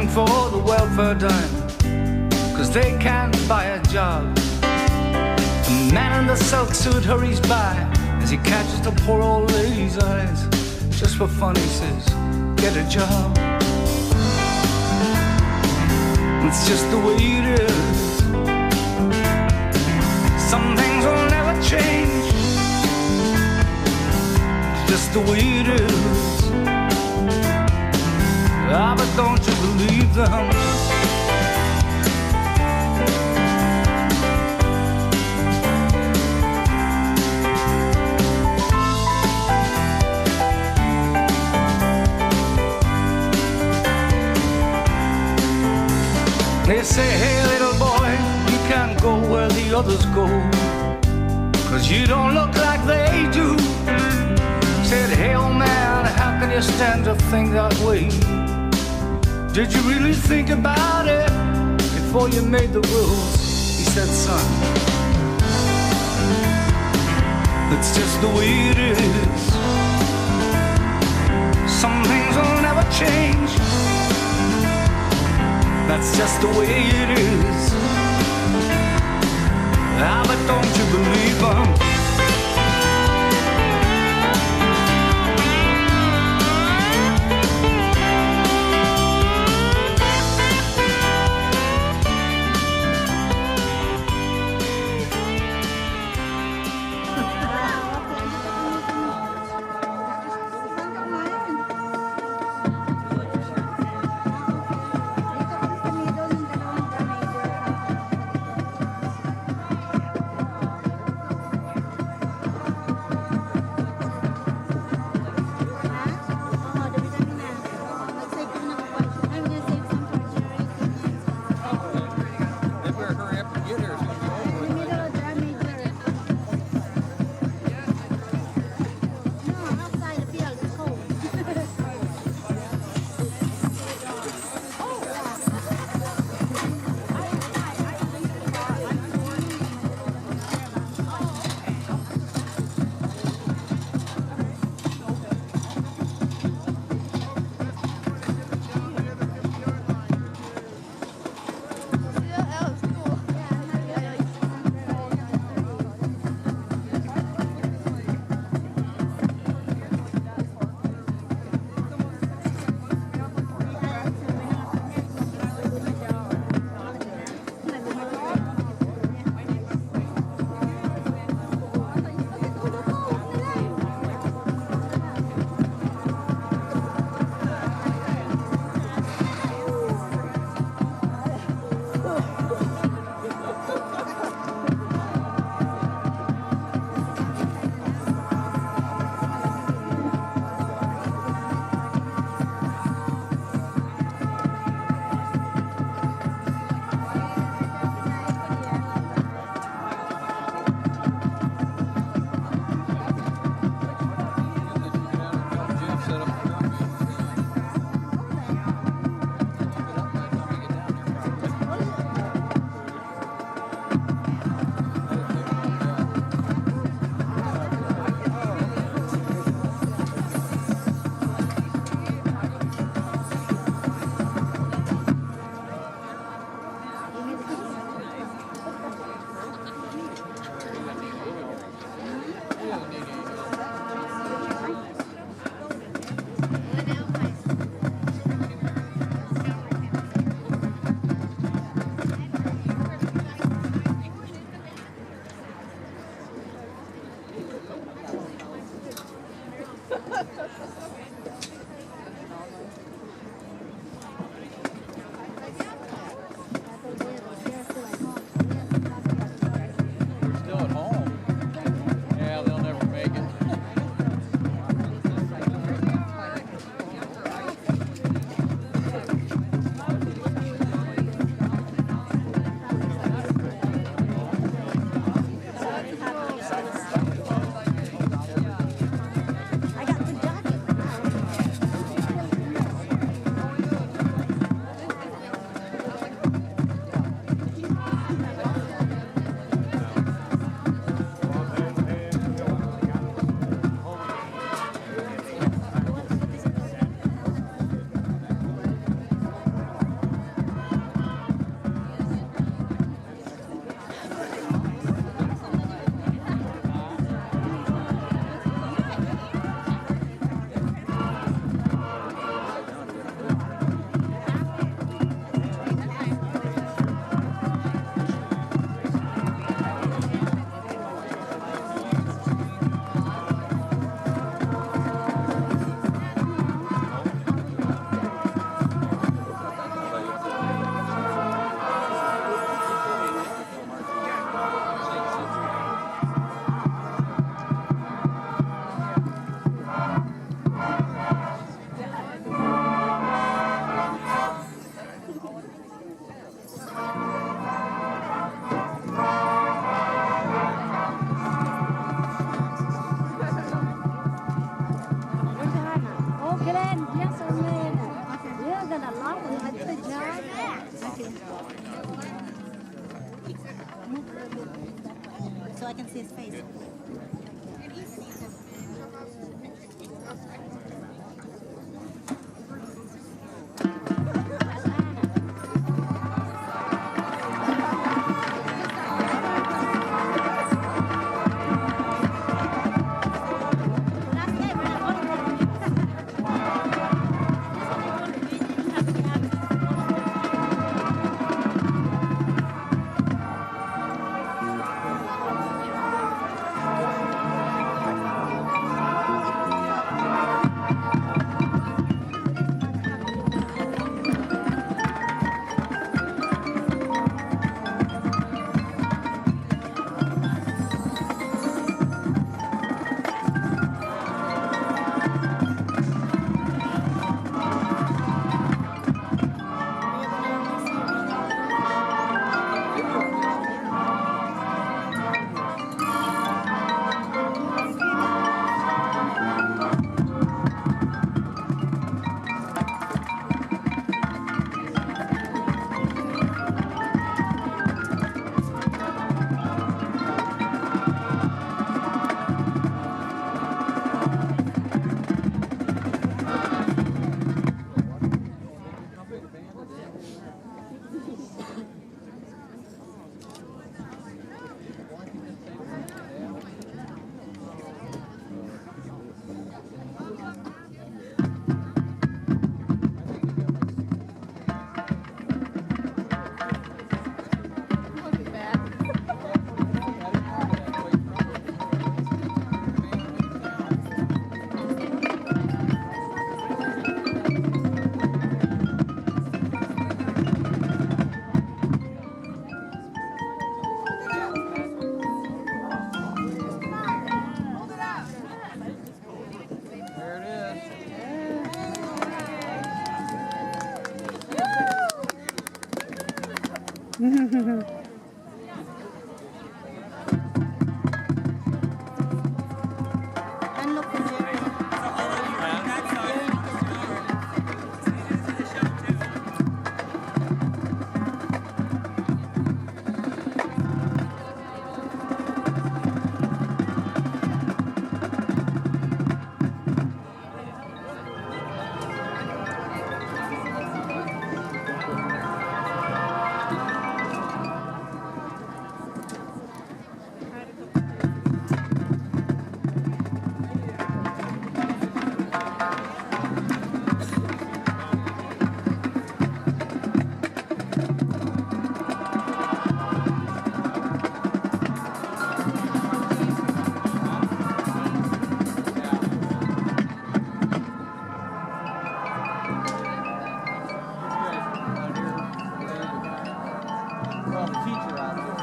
asking for the welfare dime, 'cause they can't buy a job. The man in the silk suit hurries by as he catches the poor old lady's eyes. Just for fun, he says, get a job. It's just the way it is. Some things will never change. It's just the way it is. Ah, but don't you believe them? They say, hey little boy, you can't go where the others go, 'cause you don't look like they do. Said, hey old man, how can you stand to think that way? Did you really think about it before you made the rules? He said, son, it's just the way it is. Some things will never change. That's just the way it is. Ah, but don't you believe them? I can see his face. And look for Jerry. Well, the teacher out there,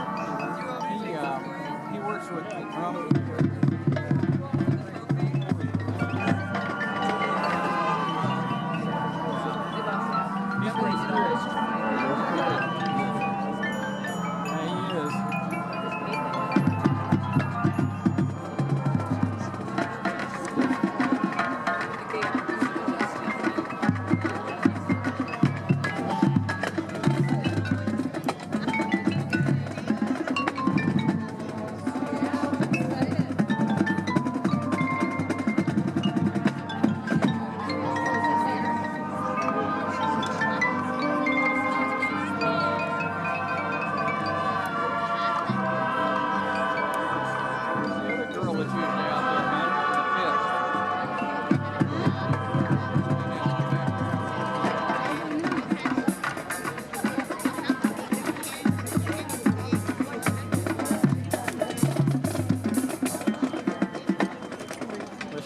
he works with the drum. He's pretty serious. Yeah, he is.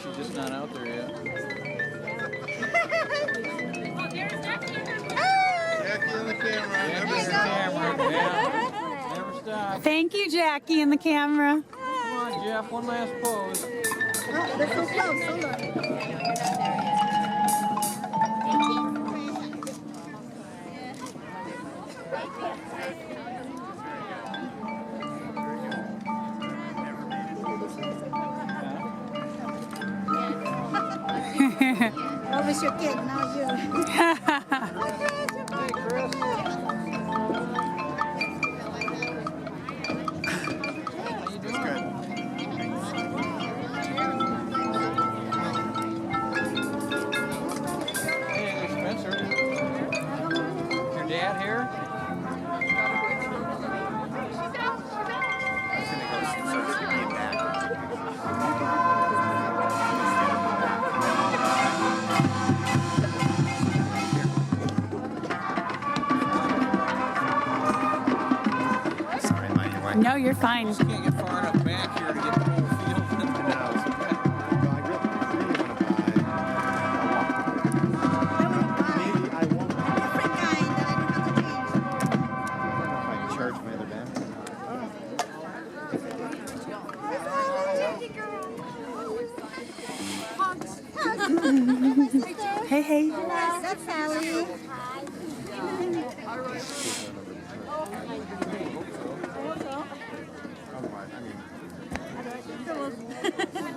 She's just not out there yet. Jackie in the camera. Jackie's in the camera. Yeah. Never stop. Thank you, Jackie, in the camera. Come on, Jeff. One last pose. Oh, they're so close. Hold on. That was your kid, now you. Hey, Chris. How you doing? there? Sorry, am I in your way? No, you're fine. Just can't get far enough back here to get the whole field. Maybe I won't. Different kind that I don't have to change. I can charge my other band. Hey, hey. That's Sally.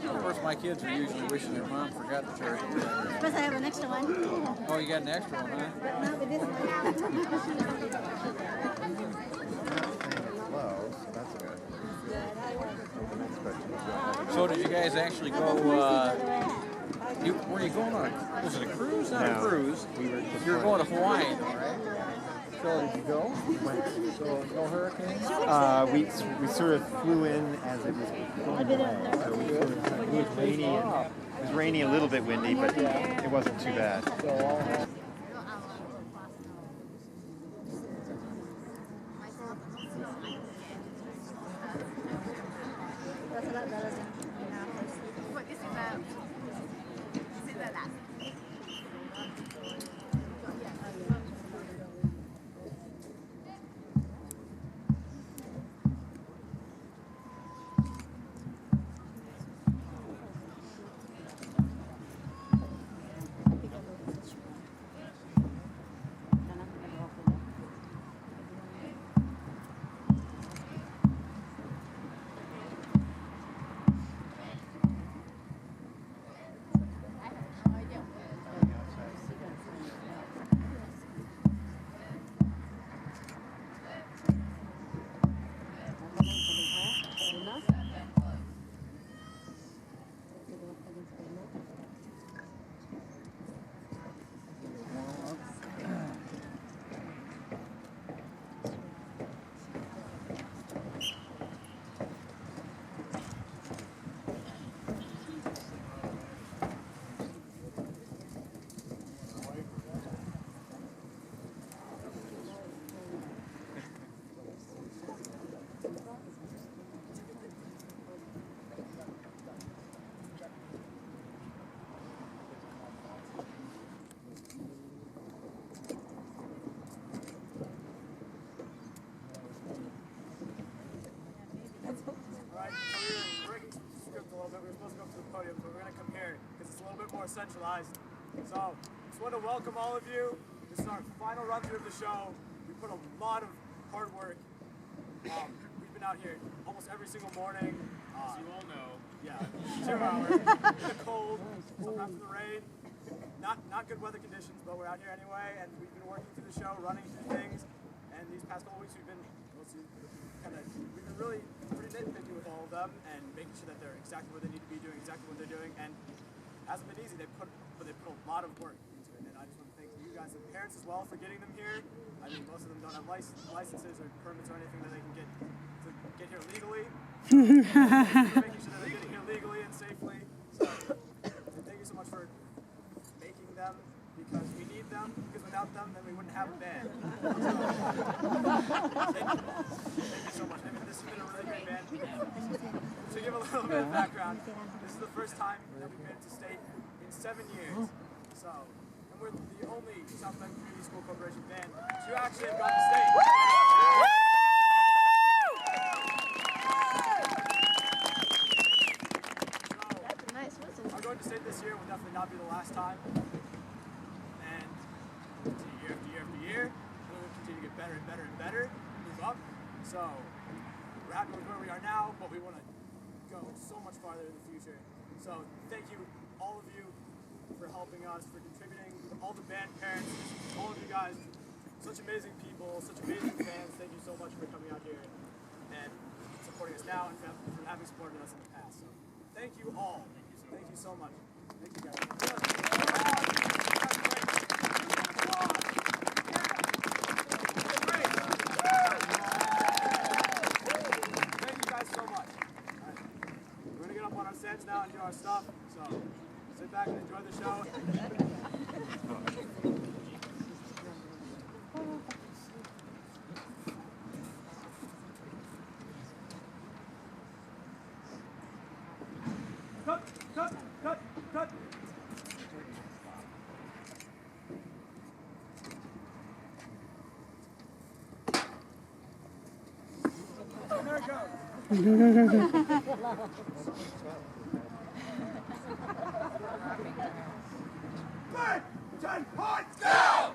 Of course, my kids are usually wishing their mom forgot the charger. Plus I have an extra one. Oh, you got an extra one, huh? No, it isn't. Close. That's good. So did you guys actually go, were you going on was it a cruise? Not a cruise. You were going to Hawaii, though, right? So did you go? So no hurricanes? We sort of flew in as it was going away. So we sort of, it was rainy and it was rainy, a little bit windy, but it wasn't too bad. That's a lot better than more centralized. So, just want to welcome all of you. This is our final run through of the show. We put a lot of hard work. We've been out here almost every single morning. As you all know. Yeah, 2 hours in the cold, sometimes in the rain. Not good weather conditions, but we're out here anyway, and we've been working through the show, running through things. And these past couple weeks, we've been really pretty nitpicky with all of them and making sure that they're exactly where they need to be, doing exactly what they're doing. And it hasn't been easy. They put a lot of work into it, and I just want to thank you guys and parents as well for getting them here. I mean, most of them don't have licenses or permits or anything that they can get here legally. Making sure that they're getting here legally and safely. So thank you so much for making them, because we need them, because without them, then we wouldn't have a band. So, thank you so much. I mean, this has been a really great band. To give a little bit of background, this is the first time that we've been to state in 7 years. So, and we're the only South Bend Community School Corporation band to actually have gone to state. Our going to state this year will definitely not be the last time. And year after year after year, we'll continue to get better and better and better, move up. So we're happy with where we are now, but we want to go so much farther in the future. So thank you, all of you, for helping us, for contributing, all the band parents, all of you guys, such amazing people, such amazing fans. Thank you so much for coming out here and supporting us now and for having supported us in the past. So thank you all. Thank you so much. Thank you guys. out and do our stuff. So sit back and enjoy the show. Cut, cut, cut, cut. There it goes. Good. 10 points. Go!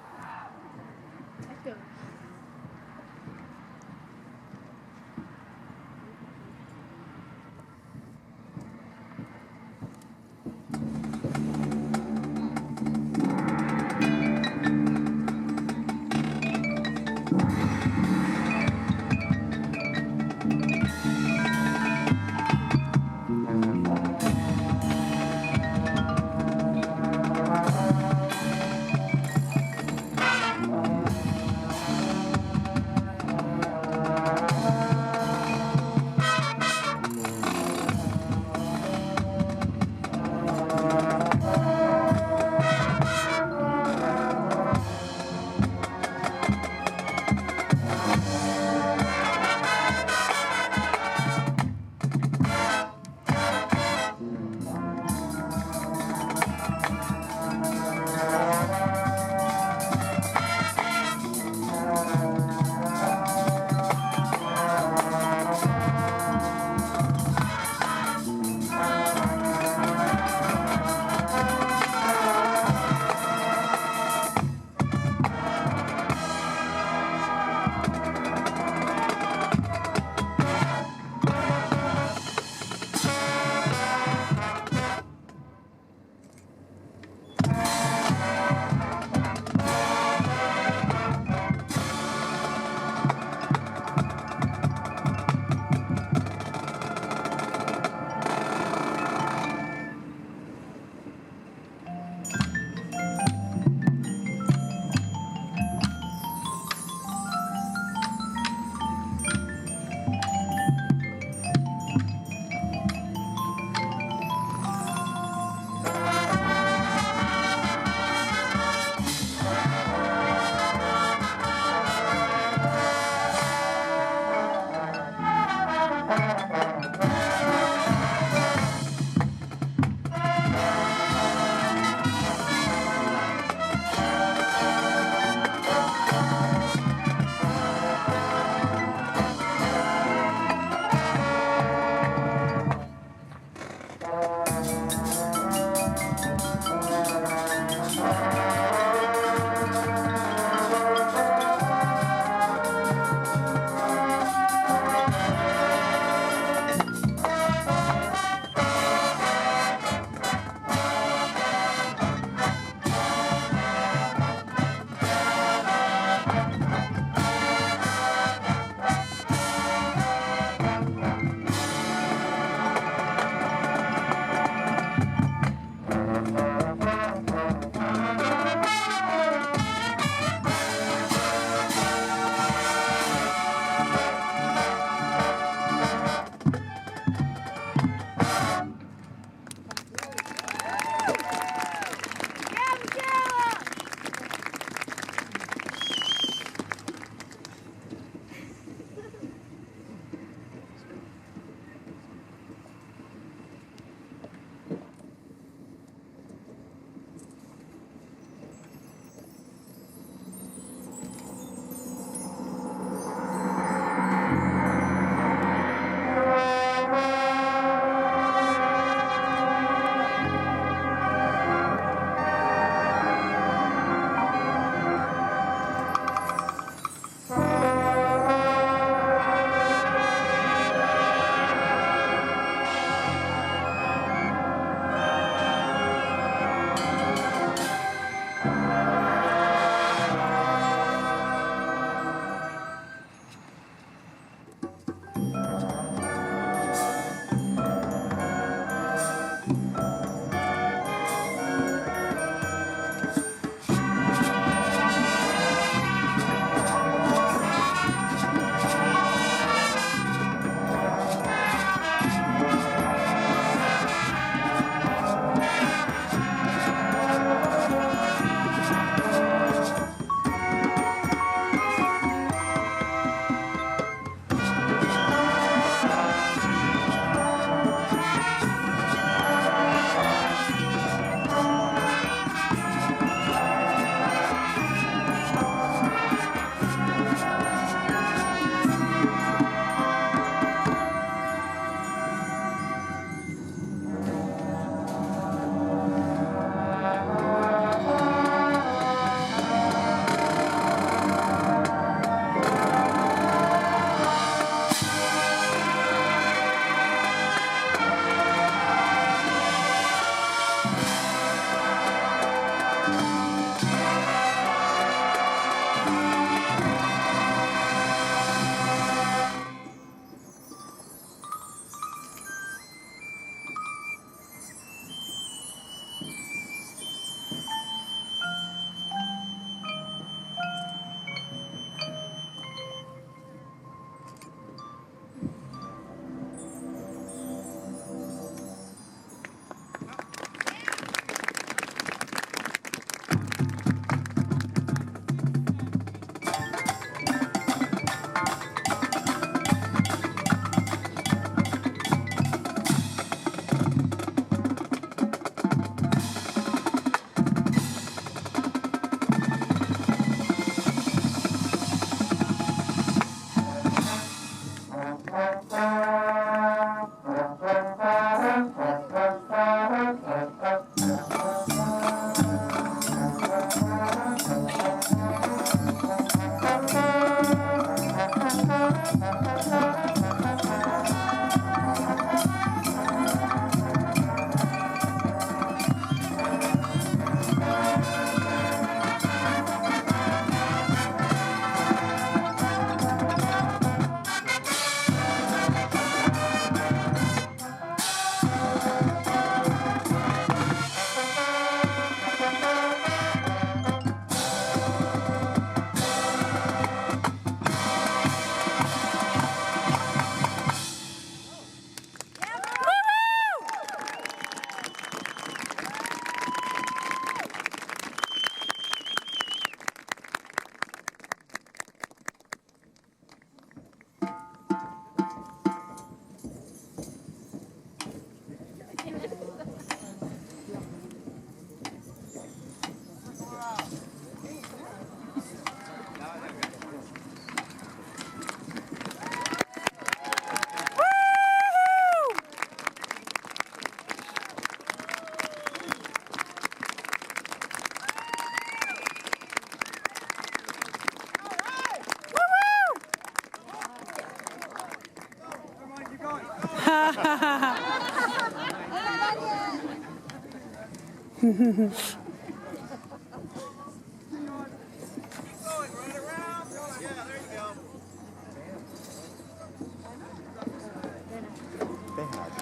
They had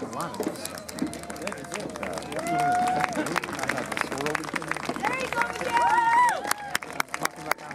a lot of this stuff. Even the second week, I had the swirly thing. There you go, Miguel! Talking about how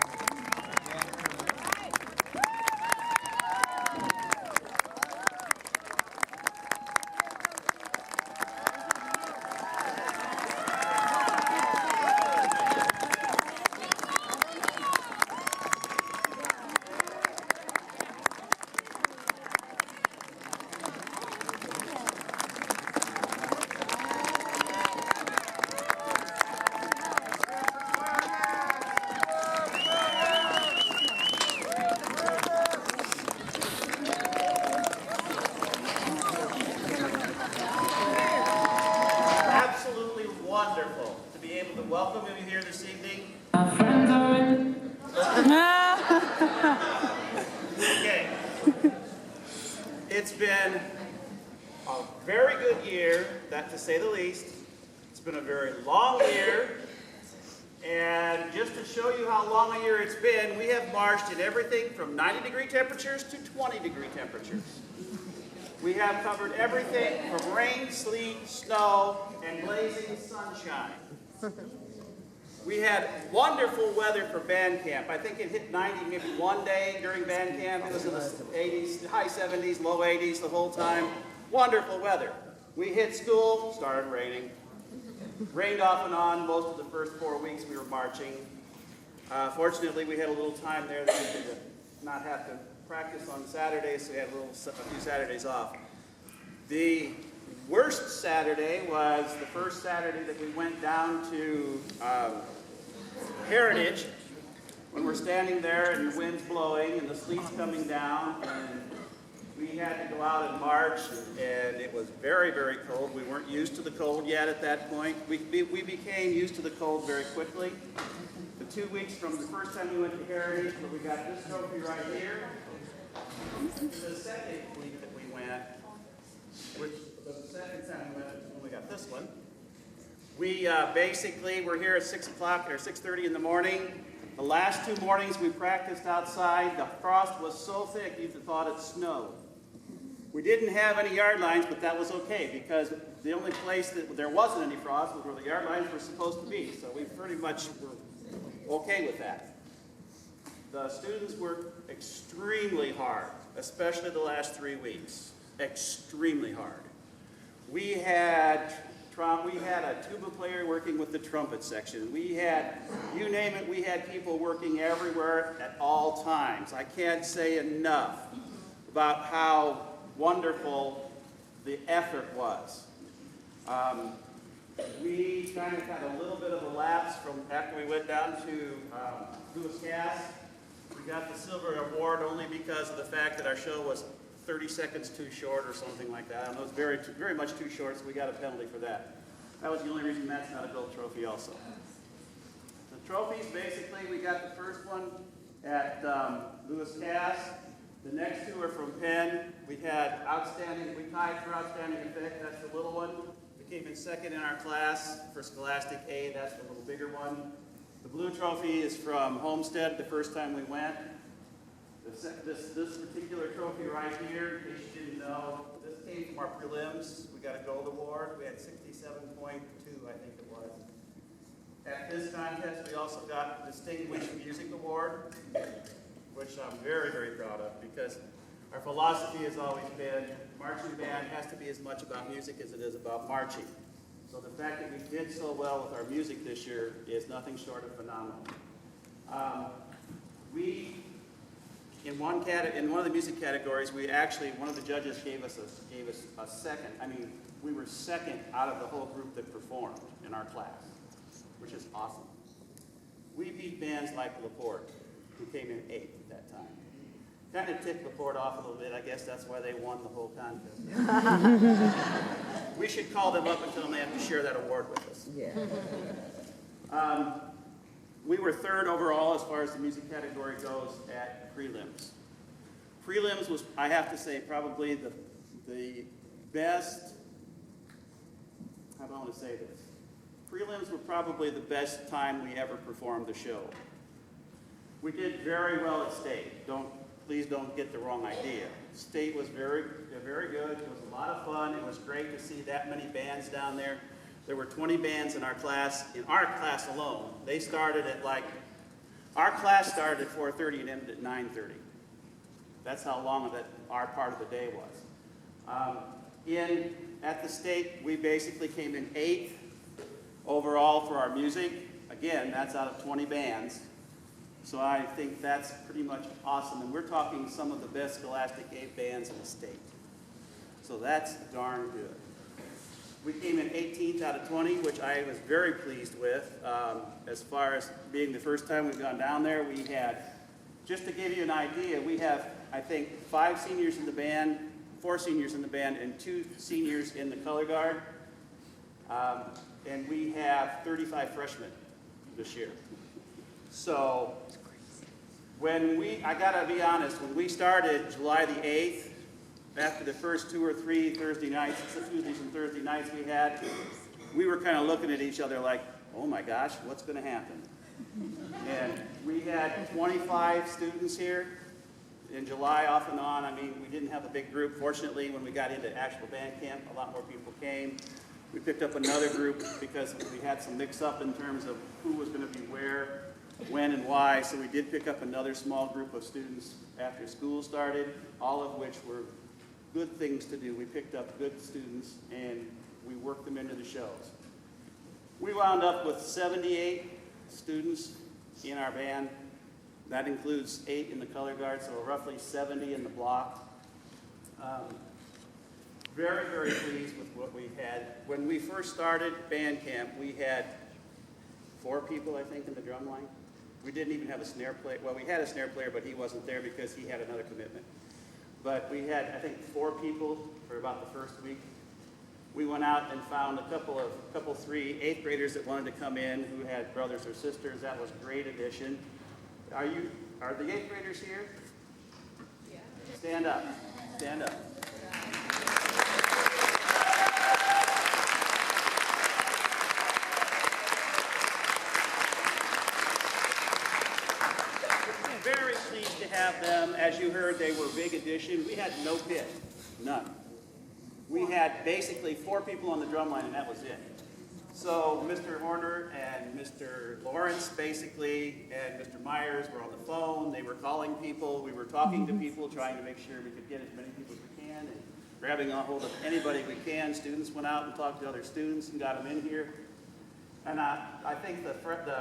Absolutely wonderful to be able to welcome you here this evening. Okay. It's been a very good year, that to say the least. It's been a very long year. And just to show you how long a year it's been, we have marched in everything from 90-degree temperatures to 20-degree temperatures. We have covered everything from rain, sleet, snow, and blazing sunshine. We had wonderful weather for band camp. I think it hit 90 maybe one day during band camp. It was in the 80s, high 70s, low 80s the whole time. Wonderful weather. We hit school, started raining. Rained off and on most of the first 4 weeks we were marching. Fortunately, we had a little time there that we could not have to practice on Saturdays, so we had a few Saturdays off. The worst Saturday was the first Saturday that we went down to Heritage, when we're standing there and the wind's blowing and the sleet's coming down, and we had to go out and march, and it was very, very cold. We weren't used to the cold yet at that point. We became used to the cold very quickly. The 2 weeks from the first time we went to Heritage, where we got this trophy right here, the second week that we went, which was the second time we went when we got this one, we basically were here at 6 o'clock or 6:30 in the morning. The last 2 mornings we practiced outside. The frost was so thick you thought it snowed. We didn't have any yard lines, but that was okay because the only place that there wasn't any frost was where the yard lines were supposed to be. So we pretty much were okay with that. The students worked extremely hard, especially the last 3 weeks. Extremely hard. We had a tuba player working with the trumpet section. We had, you name it, we had people working everywhere at all times. I can't say enough about how wonderful the effort was. We kind of had a little bit of a lapse from after we went down to Lewis Cass. We got the silver award only because of the fact that our show was 30 seconds too short or something like that. And it was very much too short, so we got a penalty for that. That was the only reason that's not a gold trophy also. The trophies, basically, we got the first one at Lewis Cass. The next two are from Penn. We tied for outstanding effect, that's the little one. We came in second in our class for Scholastic A, that's the little bigger one. The blue trophy is from Homestead, the first time we went. This particular trophy right here, in case you didn't know, this came from our prelims. We got a gold award. We had 67.2, I think it was. At this contest, we also got a Distinguished Music Award, which I'm very, very proud of because our philosophy has always been marching band has to be as much about music as it is about marching. So the fact that we did so well with our music this year is nothing short of phenomenal. In one of the music categories, one of the judges gave us a second. I mean, we were second out of the whole group that performed in our class, which is awesome. We beat bands like LaPorte, who came in 8th at that time. Kind of ticked LaPorte off a little bit. I guess that's why they won the whole contest. We should call them up and tell them they have to share that award with us. Yeah. We were 3rd overall as far as the music category goes at prelims. Prelims was, I have to say, probably the best, how do I want to say this? prelims were probably the best time we ever performed the show. We did very well at state. Please don't get the wrong idea. State was very good. It was a lot of fun. It was great to see that many bands down there. There were 20 bands in our class alone. They started at our class started at 4:30 and ended at 9:30. That's how long our part of the day was. At the state, we basically came in 8th overall for our music. Again, that's out of 20 bands. So I think that's pretty much awesome. And we're talking some of the best Scholastic 8 bands in the state. So that's darn good. We came in 18th out of 20, which I was very pleased with. As far as being the first time we've gone down there, we had, just to give you an idea, we have, I think, 5 seniors in the band, 4 seniors in the band, and 2 seniors in the color guard. And we have 35 freshmen this year. So I gotta be honest, when we started July the 8th, after the first 2 or 3 Tuesdays and Thursday nights we had, we were kind of looking at each other like, oh my gosh, what's gonna happen? And we had 25 students here in July off and on. I mean, we didn't have a big group. Fortunately, when we got into actual band camp, a lot more people came. We picked up another group because we had some mix-up in terms of who was going to be where, when, and why. So we did pick up another small group of students after school started, all of which were good things to do. We picked up good students, and we worked them into the shows. We wound up with 78 students in our band. That includes 8 in the color guard, so roughly 70 in the block. Very, very pleased with what we had. When we first started band camp, we had 4 people, I think, in the drum line. We didn't even have a snare player. Well, we had a snare player, but he wasn't there because he had another commitment. But we had, I think, 4 people for about the first week. We went out and found a couple 3 8th graders that wanted to come in who had brothers or sisters. That was a great addition. Are the 8th graders here? Yeah. Stand up. Stand up. Very pleased to have them. As you heard, they were a big addition. We had no pit, none. We had basically 4 people on the drum line, and that was it. So Mr. Horner and Mr. Lawrence basically, and Mr. Myers were on the phone. They were calling people. We were talking to people, trying to make sure we could get as many people as we can, and grabbing a hold of anybody we can. Students went out and talked to other students and got them in here. And I think the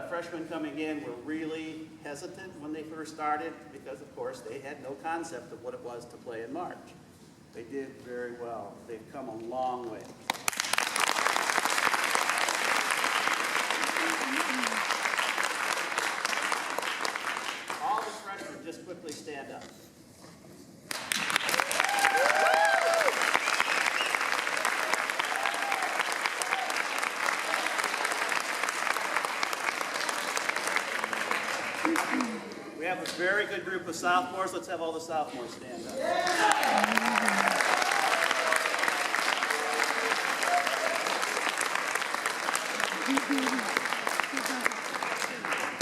freshmen coming in were really hesitant when they first started because, of course, they had no concept of what it was to play in March. They did very well. They've come a long way. All the freshmen just quickly stand up. We have a very good group of sophomores. Let's have all the sophomores stand up.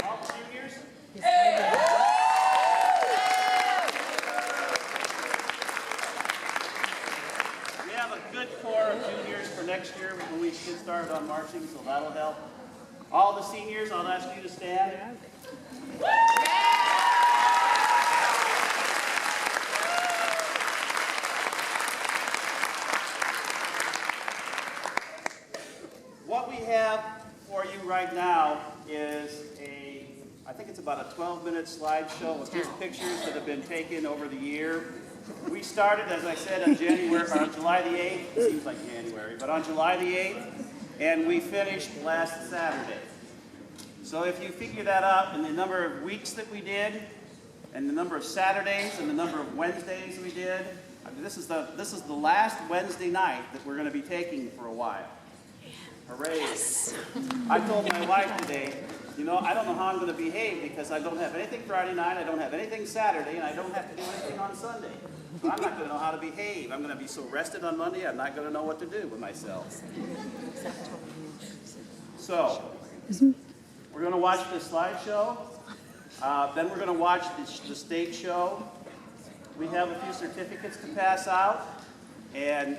All the juniors? We have a good core of juniors for next year when we get started on marching, so that'll help. All the seniors, I'll ask you to stand. What we have for you right now is I think it's about a 12-minute slideshow of just pictures that have been taken over the year. We started, as I said, on July the 8th. It seems like January, but on July the 8th, and we finished last Saturday. So if you figure that out in the number of weeks that we did, and the number of Saturdays, and the number of Wednesdays we did, I mean, this is the last Wednesday night that we're going to be taking for a while. Hooray. Yes. I told my wife today, I don't know how I'm going to behave because I don't have anything Friday night, I don't have anything Saturday, and I don't have to do anything on Sunday. So I'm not going to know how to behave. I'm going to be so rested on Monday, I'm not going to know what to do with myself. So, we're going to watch the slideshow. Then we're going to watch the stage show. We have a few certificates to pass out and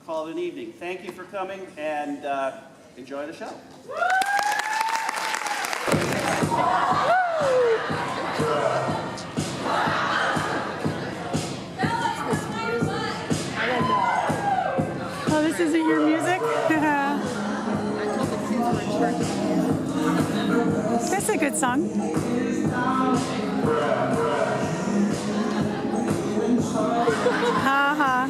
call it an evening. Thank you for coming and enjoy the show. Oh, this isn't your music? That's a good song. Ha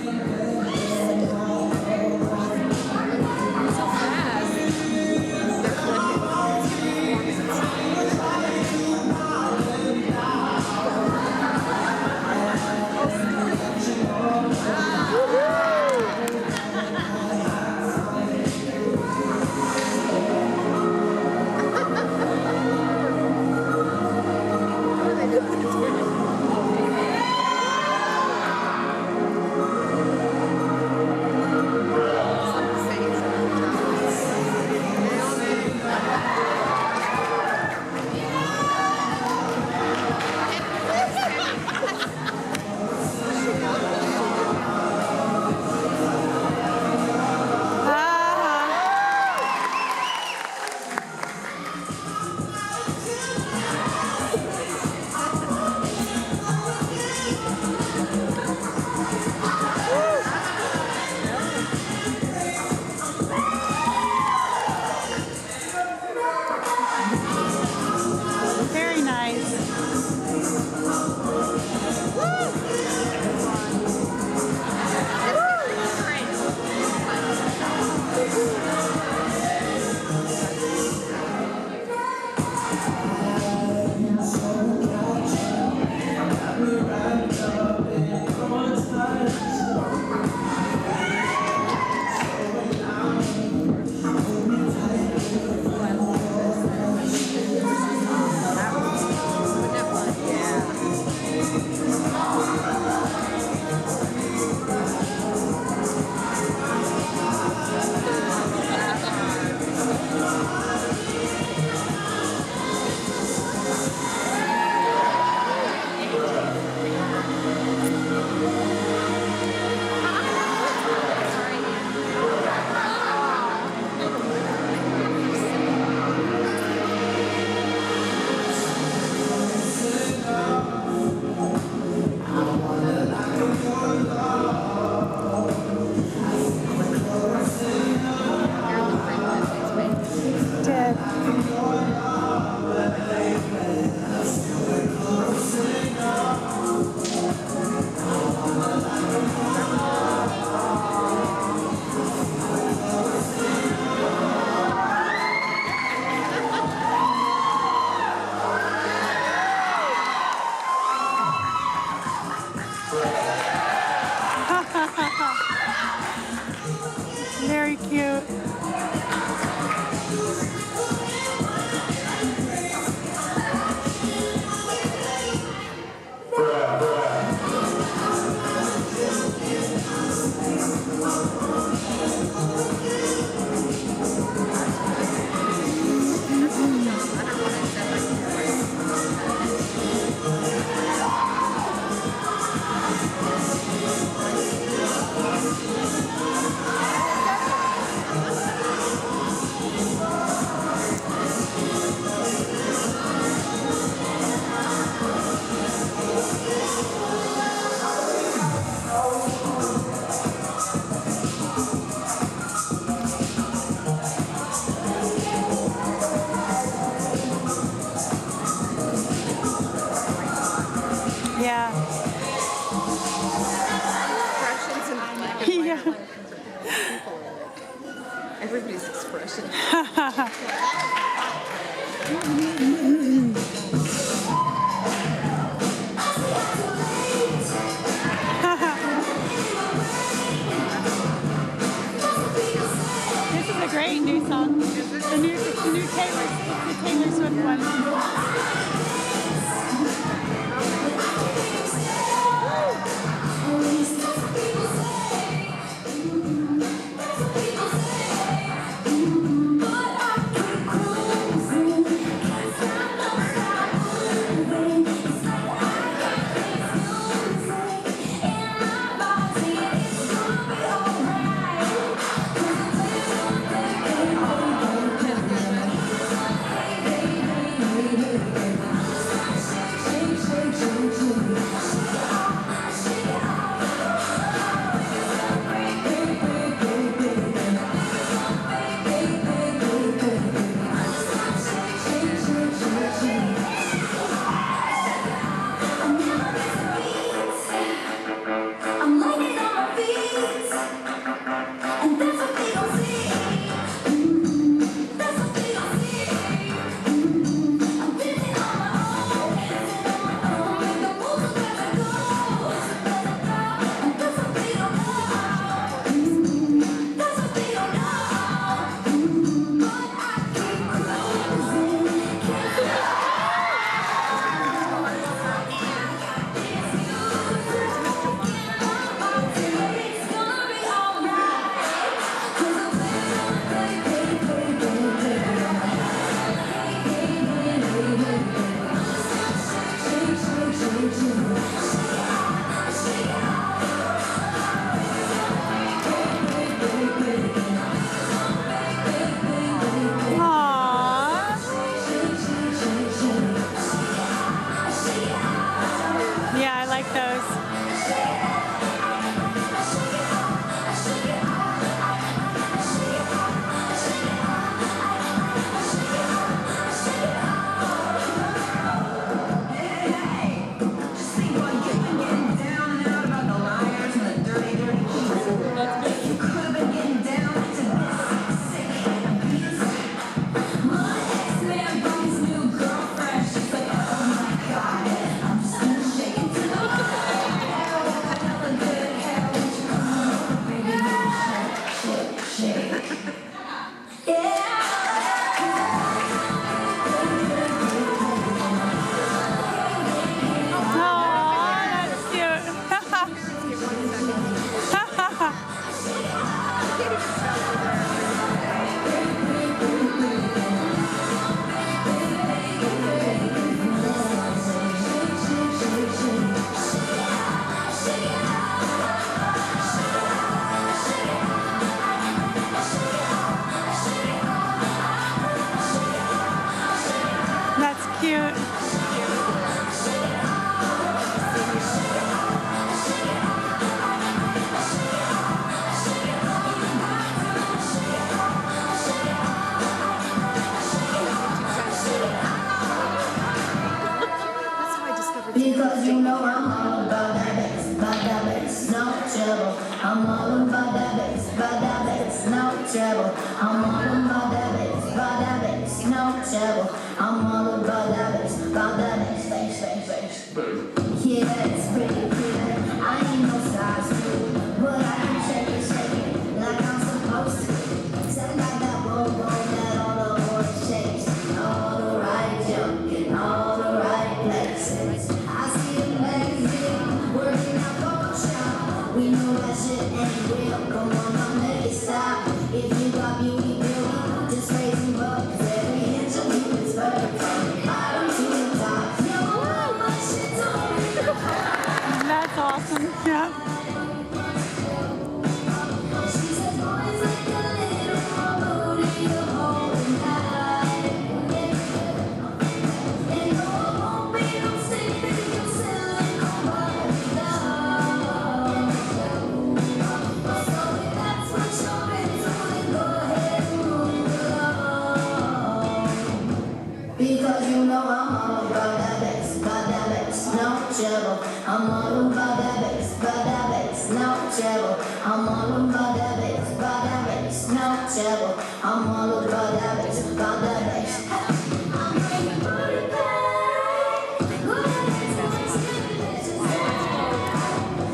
Very nice. Very cute. Yeah. Expressions in black and white. Yeah. Everybody's expression. This is a great new song. The new Taylor Swift one. trouble. I'm all about that bass, no trouble. I'm all about that bass, no trouble. I'm all about that bass, bass. Yeah, it's pretty clear. I ain't no size two, but I can shake it like I'm supposed to. Sound like that boom that all the horse shakes, all the right jump in all the right places. I see them lazy, working out Photoshop. We know that shit ain't real. Come on, now make it stop. If you got beauty, just raise them up. 'Cause every inch of you is perfect from the bottom to the top. Yo, my shit's on me. That's awesome. Yeah. She says, boys, like a little more booty, you're holding tight. And no, I won't be no sleeping, you're selling nobody down. So if that's what you're into, then go ahead and move along. Because you know I'm all about that bass, no trouble. I'm all about that bass, no trouble. I'm all about that bass, no trouble. I'm all about that bass, I'm bringing booty back. Go ahead and tell me,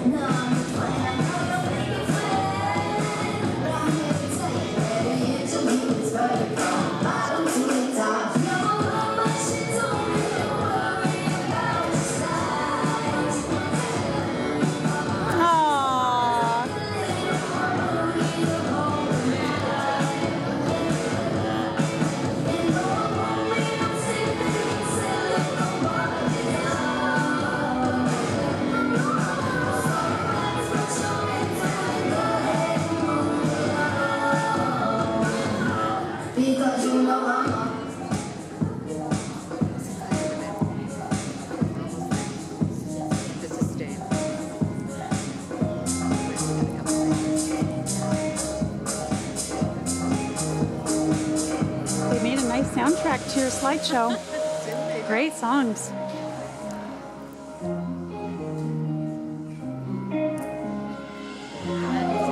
no, I'm just playing, I know you'll make it flat. But I'm here to tell you, every inch of you is perfect from the bottom to the top. No, my shit's on me, don't worry about your size. Aww. Because you know I'm They made a nice soundtrack to your slideshow. Great songs.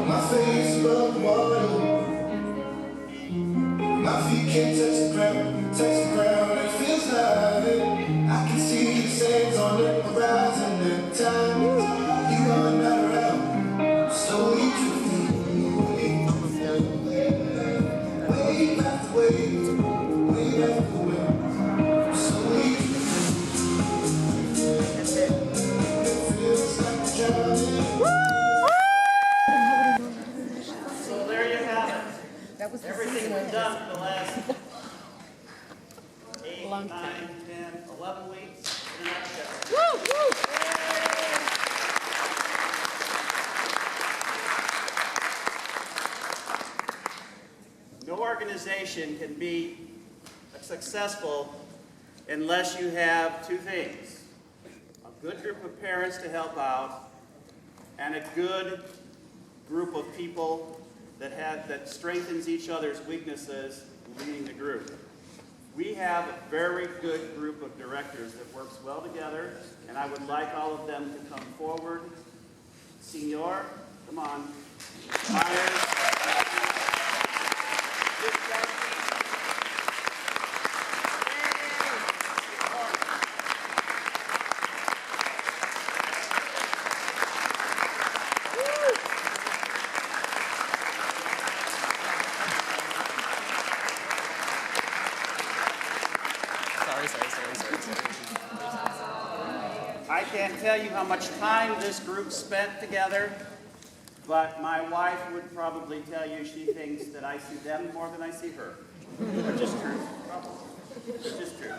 My face above the water. My feet can't touch the ground, it feels like it. I can see the sands on the horizon at times. You are not around, slowly drifting away. Way past the way, way past the way. Slowly drifting. It feels like I'm drowning. So there you have it. Everything we've done for the last 8, 9, 10, 11 weeks in a nutshell. No organization can be successful unless you have two things: a good group of parents to help out and a good group of people that strengthens each other's weaknesses leading the group. We have a very good group of directors that works well together, and I would like all of them to come forward. Senor, come on. Myers. I can't tell you how much time this group spent together, but my wife would probably tell you she thinks that I see them more than I see her. Which is true. Which is true.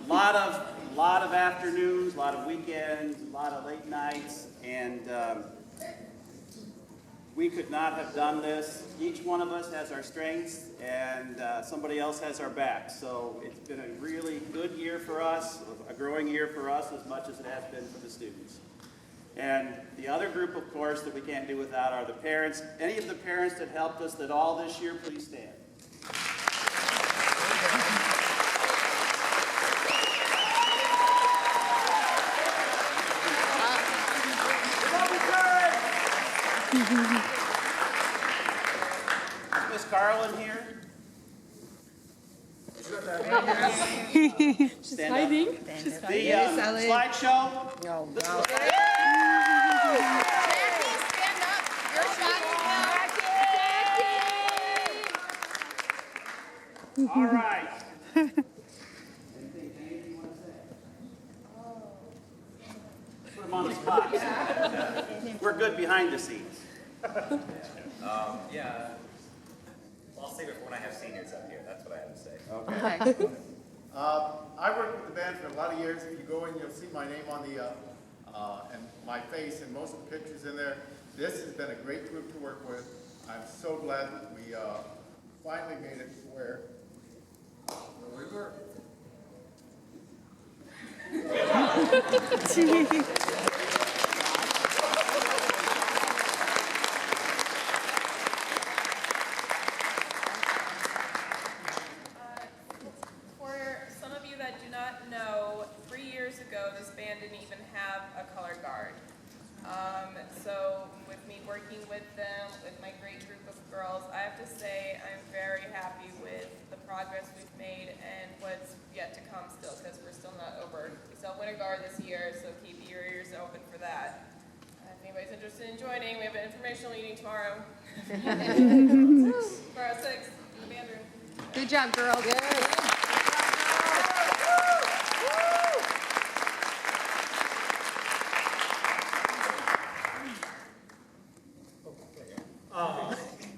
Lot of afternoons, a lot of weekends, a lot of late nights, and we could not have done this. Each one of us has our strengths, and somebody else has our back. So it's been a really good year for us, a growing year for us as much as it has been for the students. And the other group, of course, that we can't do without are the parents. Any of the parents that helped us at all this year, please stand. Love you, courage! Is Miss Carlin here? She's hiding. She's The slideshow? Jackie, stand up. You're shocking now. All right. Put him on the spot. We're good behind the scenes. Yeah. I'll save it for when I have seniors up here. That's what I have to say. Okay. I worked with the band for a lot of years. If you go in, you'll see my name on the, and my face and most of the pictures in there. This has been a great group to work with. I'm so glad that we finally made it to where we were. For some of you that do not know, 3 years ago, this band didn't even have a color guard. So with me working with them, with my great group of girls, I have to say I'm very happy with the progress we've made and what's yet to come still, because we're still not over. We still have Winter Guard this year, so keep your ears open for that. If anybody's interested in joining, we have an informational meeting tomorrow. 406 in the band room. Good job, girls.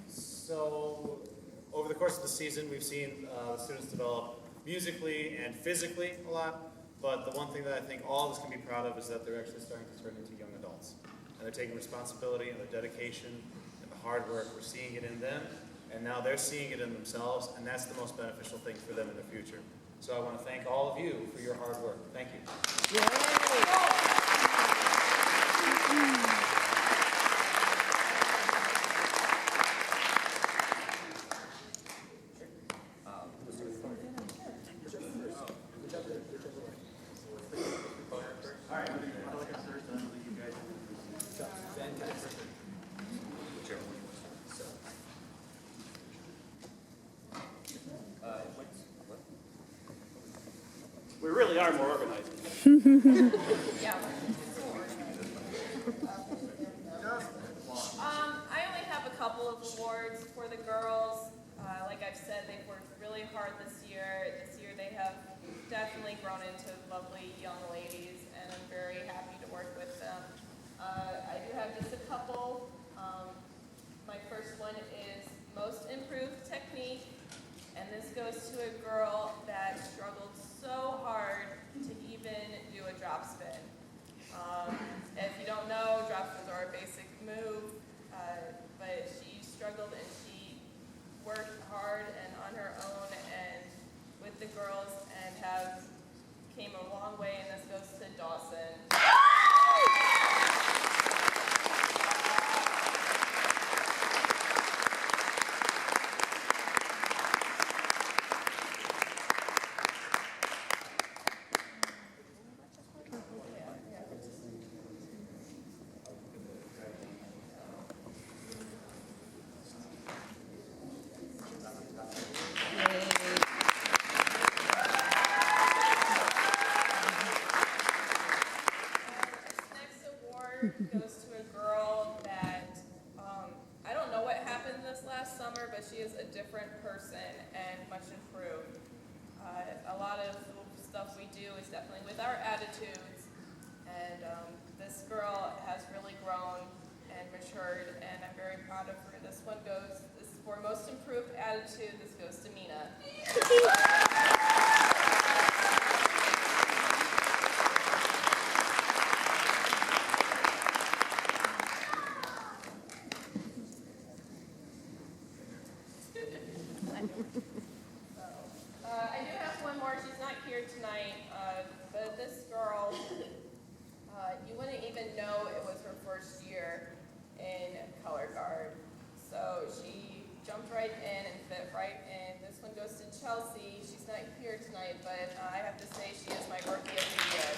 So, over the course of the season, we've seen the students develop musically and physically a lot, but the one thing that I think all of us can be proud of is that they're actually starting to turn into young adults. And they're taking responsibility and their dedication and the hard work. We're seeing it in them, and now they're seeing it in themselves, and that's the most beneficial thing for them in the future. So I want to thank all of you for your hard work. Thank you. We really are more organized. Yeah. I only have a couple of awards for the girls. Like I've said, they've worked really hard this year. This year they have definitely grown into lovely young ladies, and I'm very happy to work with them. I do have just a couple. My first one is Most Improved Technique, and this goes to a girl that struggled so hard to even do a drop spin. If you don't know, drop spins are a basic move, but she struggled and she worked hard and on her own and with the girls and came a long way, and this goes to Dawson. Goes to a girl that, I don't know what happened this last summer, but she is a different person and much improved. A lot of the stuff we do is definitely with our attitudes, and this girl has really grown and matured, and I'm very proud of her. This is for Most Improved Attitude. This goes to Mina. I do have one more. She's not here tonight, but this girl, you wouldn't even know it was her first year in color guard. So she jumped right in and fit right in. This one goes to Chelsea. She's not here tonight, but I have to say she is my Rookie of the Year.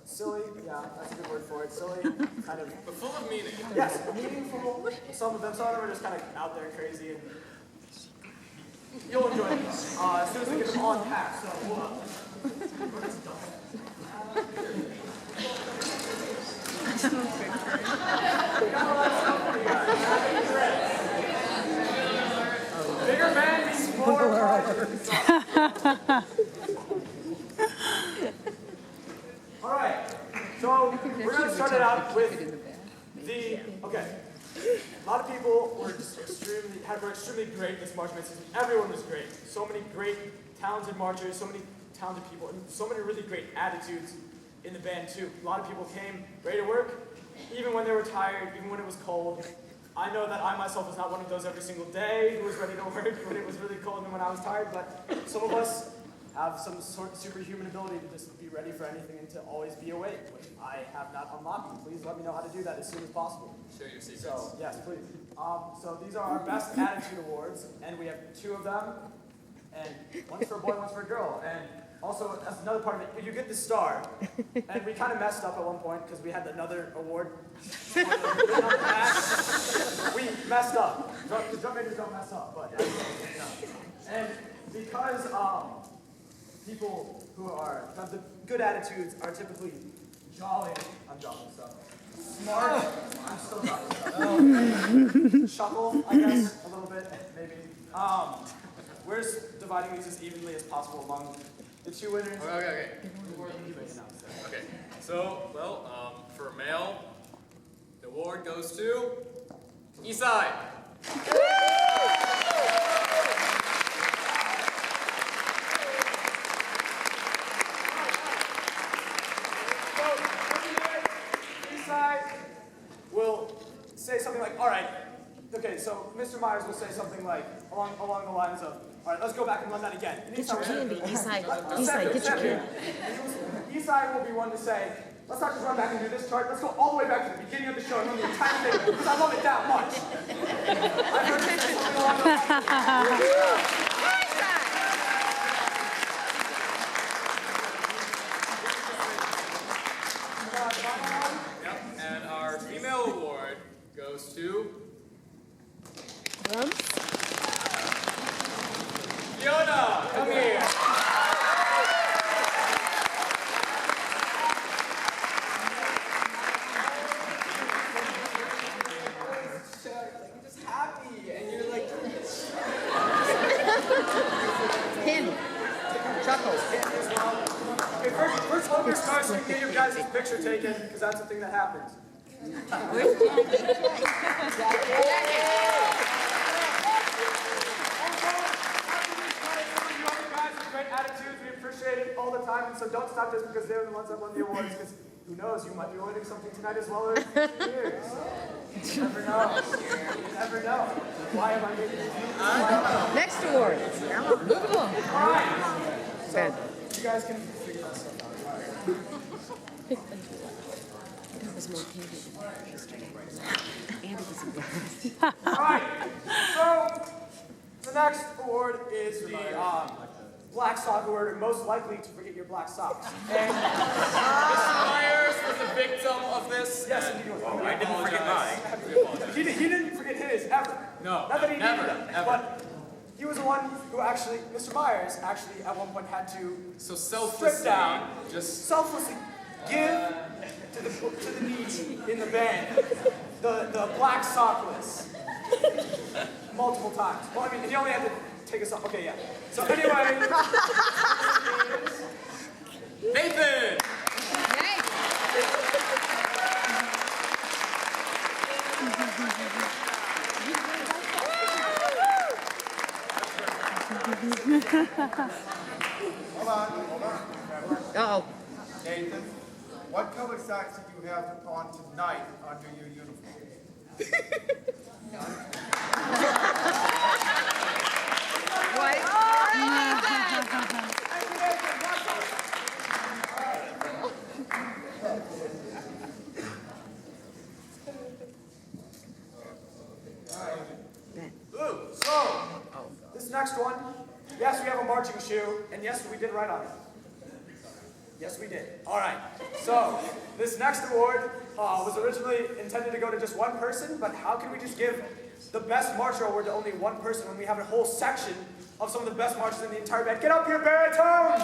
Silly, yeah, that's a good word for it. Silly, kind of. But full of meaning. Yes, meaningful. Some of them are just kind of out there crazy, and you'll enjoy them. As soon as we get them on pack. So, bigger band means more prizes. All right, so we're going to start it out with okay. A lot of people were just extremely great this marching season. Everyone was great. So many great, talented marchers, so many talented people, and so many really great attitudes in the band too. A lot of people came ready to work, even when they were tired, even when it was cold. I know that I myself was not one of those every single day who was ready to work when it was really cold and when I was tired, but some of us have some sort of superhuman ability to just be ready for anything and to always be awake, which I have not unlocked. Please let me know how to do that as soon as possible. Share your secrets. So, yes, please. So these are our Best Attitude Awards, and we have 2 of them, and one's for a boy, one's for a girl. And also, as another part of it, you get the star. And we kind of messed up at one point because we had another award. We messed up. The drum majors don't mess up, but yeah. And because people who have the good attitudes are typically jolly. I'm jolly, so smart. I'm still jolly. Chuckle, I guess, a little bit, maybe. We're just dividing these as evenly as possible among the 2 winners. Okay. Okay. So, well, for male, the award goes to Eastside. Will say something like, all right, okay, so Mr. Myers will say something like, along the lines of, all right, let's go back and run that again. And Get your candy, Eastside. Eastside, Get your candy. Eastside will be one to say, let's not just run back and do this chart, let's go all the way back to the beginning of the show and run the entire thing, because I love it that much. I've heard you say something along those lines. And our female award goes to Fiona. Come here. You're just happy, and you're like Candy. Chuckles. candy as well. Okay, first let me start so you can get your guys' picture taken, because that's the thing that happens. Great attitudes, we appreciate it all the time, and so don't stop just because they're the ones that won the awards, because who knows, you might be winning something tonight as well as yours. You never know. You never know. Why am I making these? Next award. Move along. All right. So, you guys can figure that stuff out. All right. So, the next award is the Black Sock Award, most likely to forget your black socks. And Mr. Myers was a victim of this. yes, indeed. I didn't forget mine. He didn't forget his, ever. No, Not that he never, needed them, ever. but he was the one who actually, Mr. Myers, actually at one point had to So strip selflessly, down, just selflessly give to the needy in the band the black sockless multiple times. Well, I mean, he only had to take us off. Okay, yeah. So anyway, Nathan. Hold on. Uh-oh. Nathan, what color socks did you have on tonight under your uniform? Ooh, so this next one, yes, we have a marching shoe, and yes, we did write on it. Yes, we did. All right. So this next award was originally intended to go to just one person, but how can we just give the best marcher award to only one person when we have a whole section of some of the best marchers in the entire band? Get up here, baritones!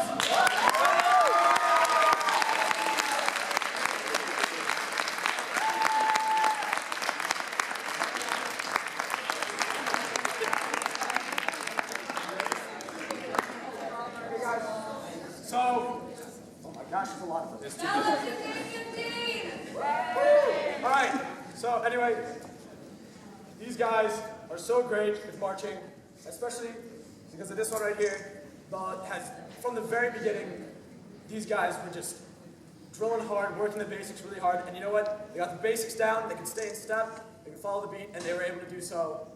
So, oh my gosh, there's a lot of this. All right, so anyway, these guys are so great with marching, especially because of this one right here. From the very beginning, these guys were just drilling hard, working the basics really hard, and you know what? They got the basics down, they can stay in step, they can follow the beat, and they were able to do so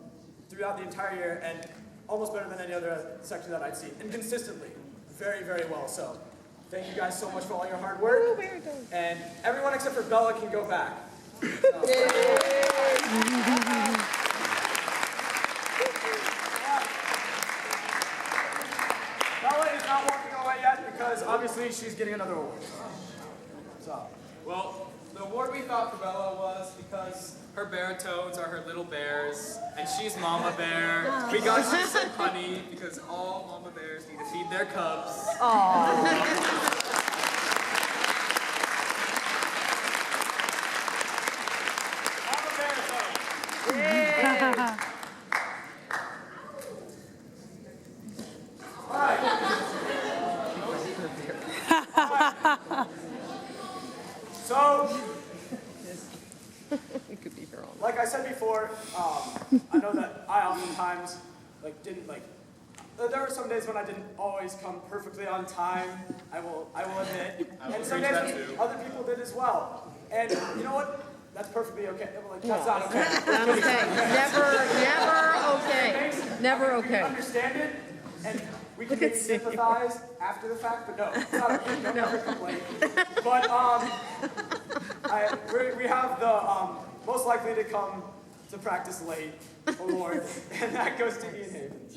throughout the entire year, and almost better than any other section that I'd seen, and consistently. Very, very well. So, thank you guys so much for all your hard work. And everyone except for Bella can go back. Bella is not walking away yet because obviously she's getting another award. So, well, the award we thought for Bella was because her baritones are her little bears, and she's Mama Bear. We got she said honey because all Mama Bears need to feed their cubs. So, like I said before, I know that I oftentimes there were some days when I didn't always come perfectly on time. I will admit, and some days when other people did as well. And you know what? That's perfectly okay. That's not okay. Not okay. Never okay. Never okay. Understand it, and we can maybe sympathize after the fact, but no, it's not okay. Don't ever complain. But we have the most likely to come to practice late award, and that goes to Ian Havens.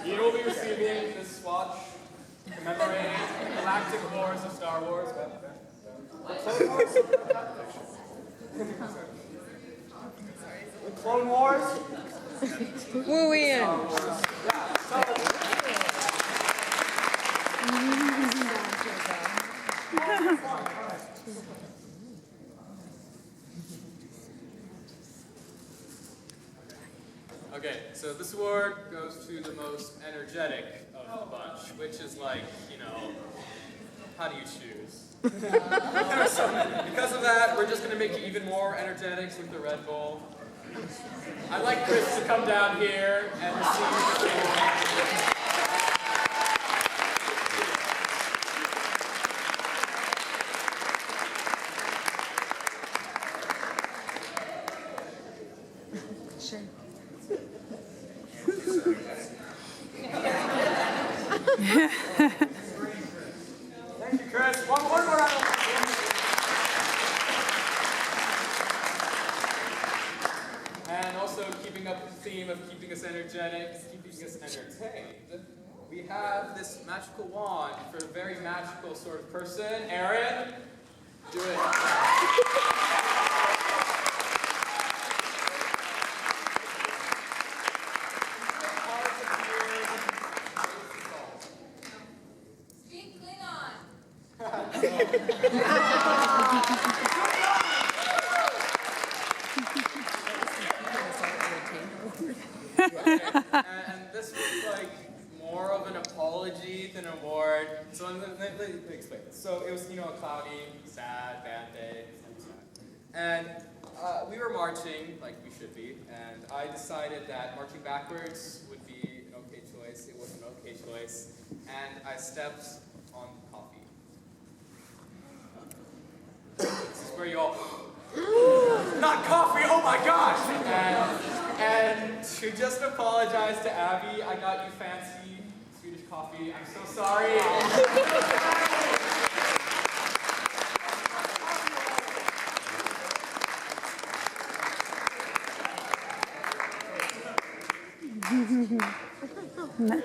You will be receiving this watch commemorating the Galactic Wars of Star Wars. The Clone Wars. Woo Ian. Okay, so this award goes to the most energetic of the bunch, which is like, how do you choose? So, because of that, we're just going to make you even more energetics with the Red Bull. I'd like Chris to come down here and receive the Thank you, Chris. One more round of applause. And also keeping up the theme of keeping us energetic, keeping us entertained, we have this magical wand for a very magical sort of person. Aaron, do it. And this was like more of an apology than an award. So let me explain this. So it was, a cloudy, sad, bad day. And we were marching like we should be, and I decided that marching backwards would be an okay choice. It was an okay choice, and I stepped on coffee. This is where you all not coffee, oh my gosh! And to just apologize to Abby, I got you fancy Swedish coffee. I'm so sorry.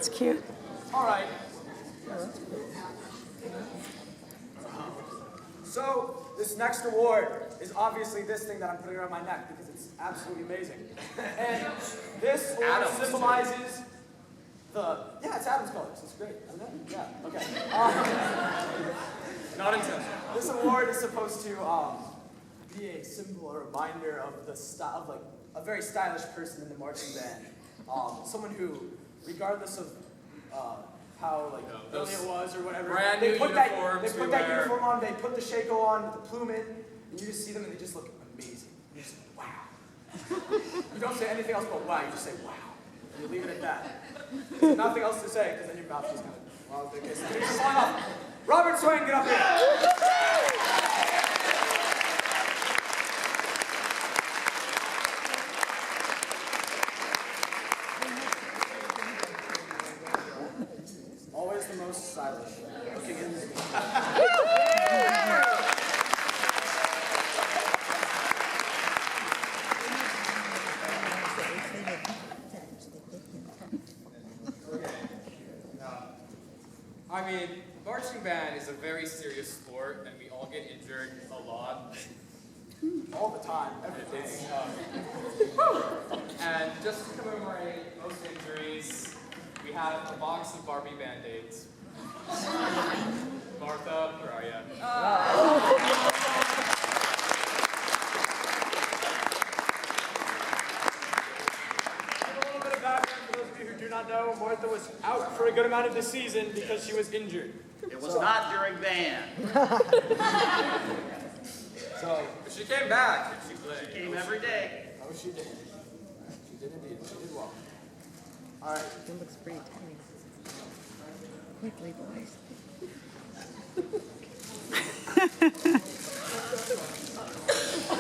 That's cute. All right. So this next award is obviously this thing that I'm putting around my neck because it's absolutely amazing. And this award symbolizes it's Adam's colors. It's great, isn't it? Yeah. Okay. Not intentional. This award is supposed to be a symbol or reminder of the style, of like a very stylish person in the marching band. Someone who, regardless of how like early it was or whatever, brand they new put that uniform on, they put the shako on, the plume in, and you just see them and they just look amazing. You just wow. You don't say anything else but wow. You just say wow, and you leave it at that. There's nothing else to say because then your mouth just kind of well, okay. So finish this line off. Robert Swain, get up here. Always the most stylish. Looking in the I mean, marching band is a very serious sport, and we all get injured a lot. All the time, every day. And just to commemorate most injuries, we have a box of Barbie Band-Aids. Martha, where are you? Not know, Martha was out for a good amount of the season because she was injured. It was not during band. But she came back and she played. She came every day. Oh, she did. She did indeed. She did well. All right. It looks pretty tiny. Quickly, boys.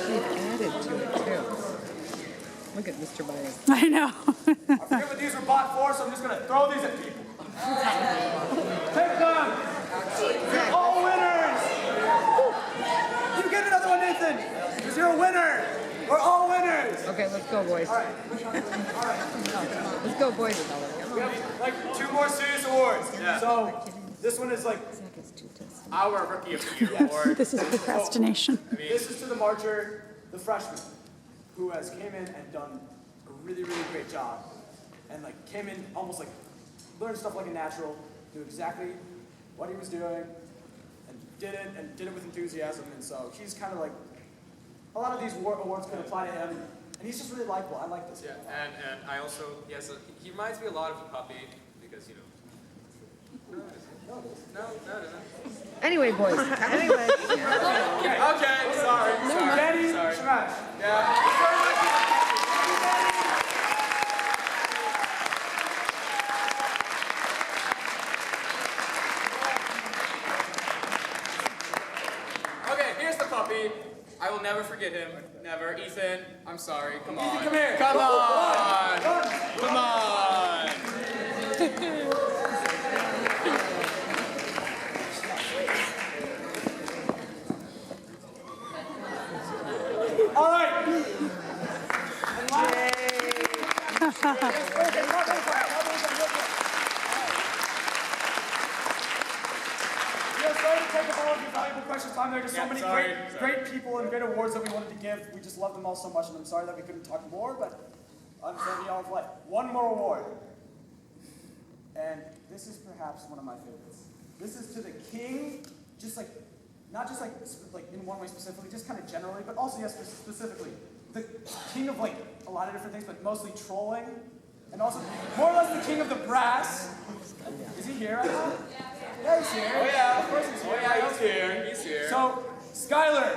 They've added to it, too. Look at Mr. Myers. I know. I forget what these were bought for, so I'm just going to throw these at people. Take them! You're all winners! You get another one, Nathan! Because you're a winner! We're all winners! Okay, let's go, boys. All right. All right. Let's go, boys. We have like 2 more serious awards. Yeah. So this one is like Our Rookie of the Year award. This is procrastination. This is to the marcher, the freshman, who has came in and done a really, really great job. And like came in almost like learned stuff like a natural, knew exactly what he was doing, and did it with enthusiasm. And so he's kind of like, a lot of these awards could apply to him, and he's just really likable. I like this guy. Yeah, and I also, he reminds me a lot of a puppy, because, you know. No, it isn't. Anyway, boys. Anyway. Okay, sorry. Danny Shamash. Okay, here's the puppy. I will never forget him. Never. Ethan, I'm sorry. Come on. Come here. Come on. Come on. All right. Sorry to take up all of your valuable precious time. There are just so many great people and great awards that we wanted to give. We just love them all so much, and I'm sorry that we couldn't talk more, but I understand y'all have like one more award. And this is perhaps one of my favorites. This is to the king, just like, not just like in one way specifically, just kind of generally, but also yes, specifically. The king of like a lot of different things, but mostly trolling. And also more or less the king of the brass. Is he here right now? Yeah, he's here. Oh yeah, of course he's here. Oh yeah, he's here. He's here. So, Skylar.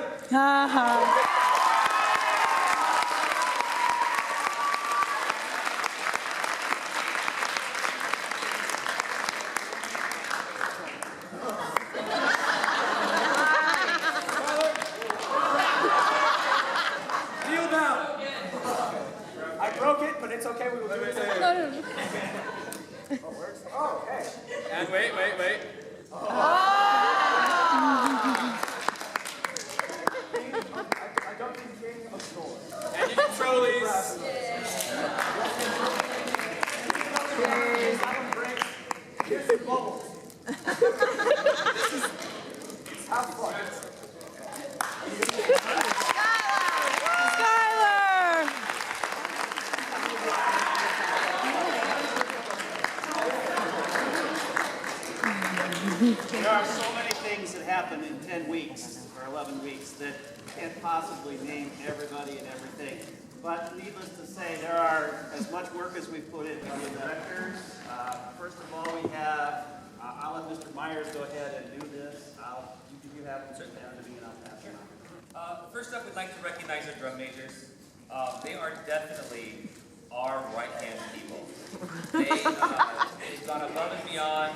Kneel down. I broke it, but it's okay. We will do it later. Oh, it works? Oh, okay. And wait. I don't happen in 10 weeks or 11 weeks that can't possibly name everybody and everything. But needless to say, there are as much work as we've put into the directors. First of all, we have, I'll let Mr. Myers go ahead and do this. You have them sit down to me and I'll pass it on. First up, we'd like to recognize our drum majors. They are definitely our right-hand people. They've gone above and beyond.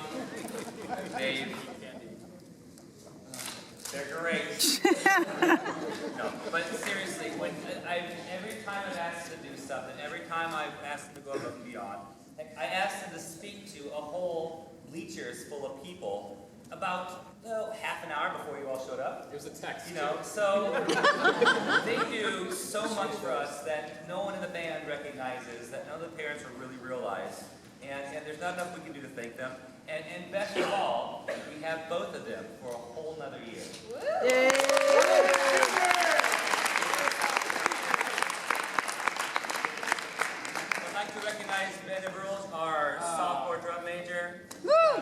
They're great. No, but seriously, every time I've asked them to do something, every time I've asked them to go above and beyond, I asked them to speak to a whole bleachers full of people about half an hour before you all showed up. It was a text. So they do so much for us that no one in the band recognizes, that none of the parents will really realize. And there's not enough we can do to thank them. And best of all, we have both of them for a whole nother year. I'd like to recognize Ben Eberles, our sophomore drum major.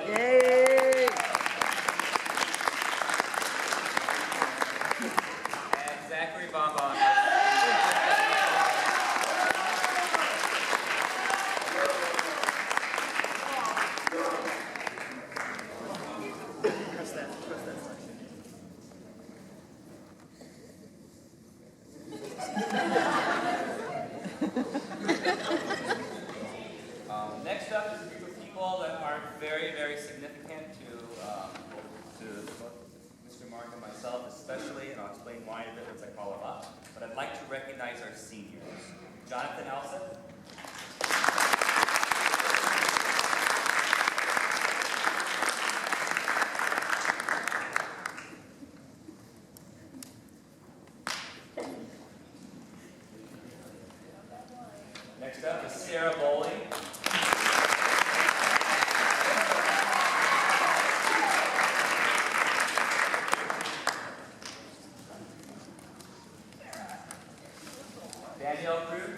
Yay! And Zachary Bonbon. Next up is a group of people that are very, very significant to both Mr. Mark and myself especially, and I'll explain why in a bit once I call them up. But I'd like to recognize our seniors. Jonathan Elseth. Next up is Sarah Bowling. Danielle Crew.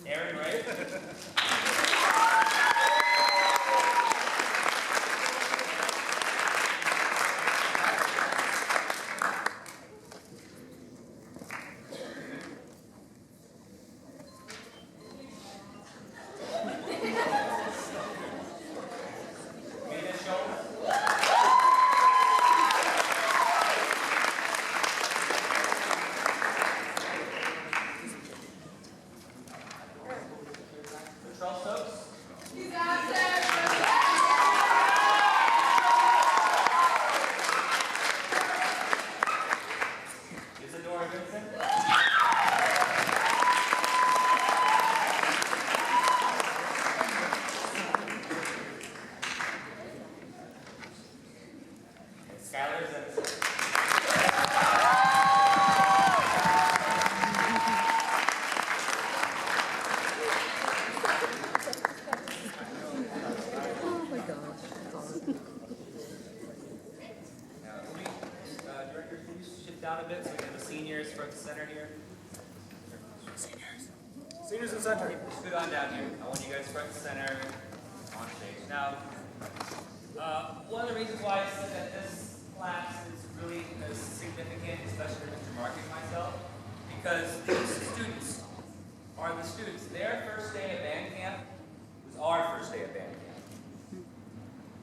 Aaron Wright. Mina Schultz. Charles Stokes. Isadora Vincent. Skylar Zenson. Oh my gosh, that's awesome. Director, can you shift down a bit so we can have the seniors front and center here? Seniors in center. Scoot on down here. I want you guys front and center on stage. Now, one of the reasons why I said that this class is really significant, especially for Mr. Mark and myself, because these students are the students. Their first day at band camp was our first day at band camp.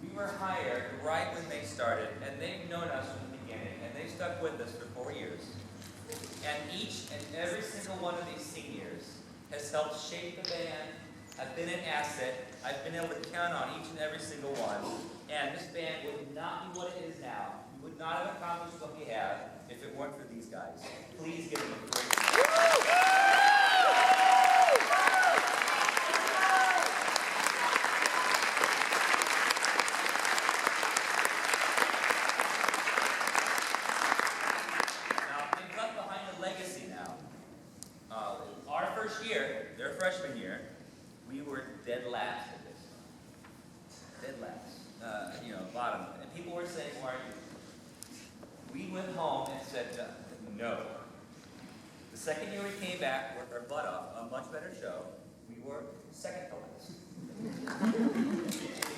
We were hired right when they started, and they've known us from the beginning, and they've stuck with us for 4 years. And each and every single one of these seniors has helped shape the band. I've been an asset. I've been able to count on each and every single one. And this band would not be what it is now. We would not have accomplished what we have if it weren't for these guys. Please give them a great Now, they've left behind a legacy now. Our first year, their freshman year, we were dead last at this. Dead last. Bottom. And people were went home and said, no. The second year we came back, worked our butt off, a much better show. We were second to last.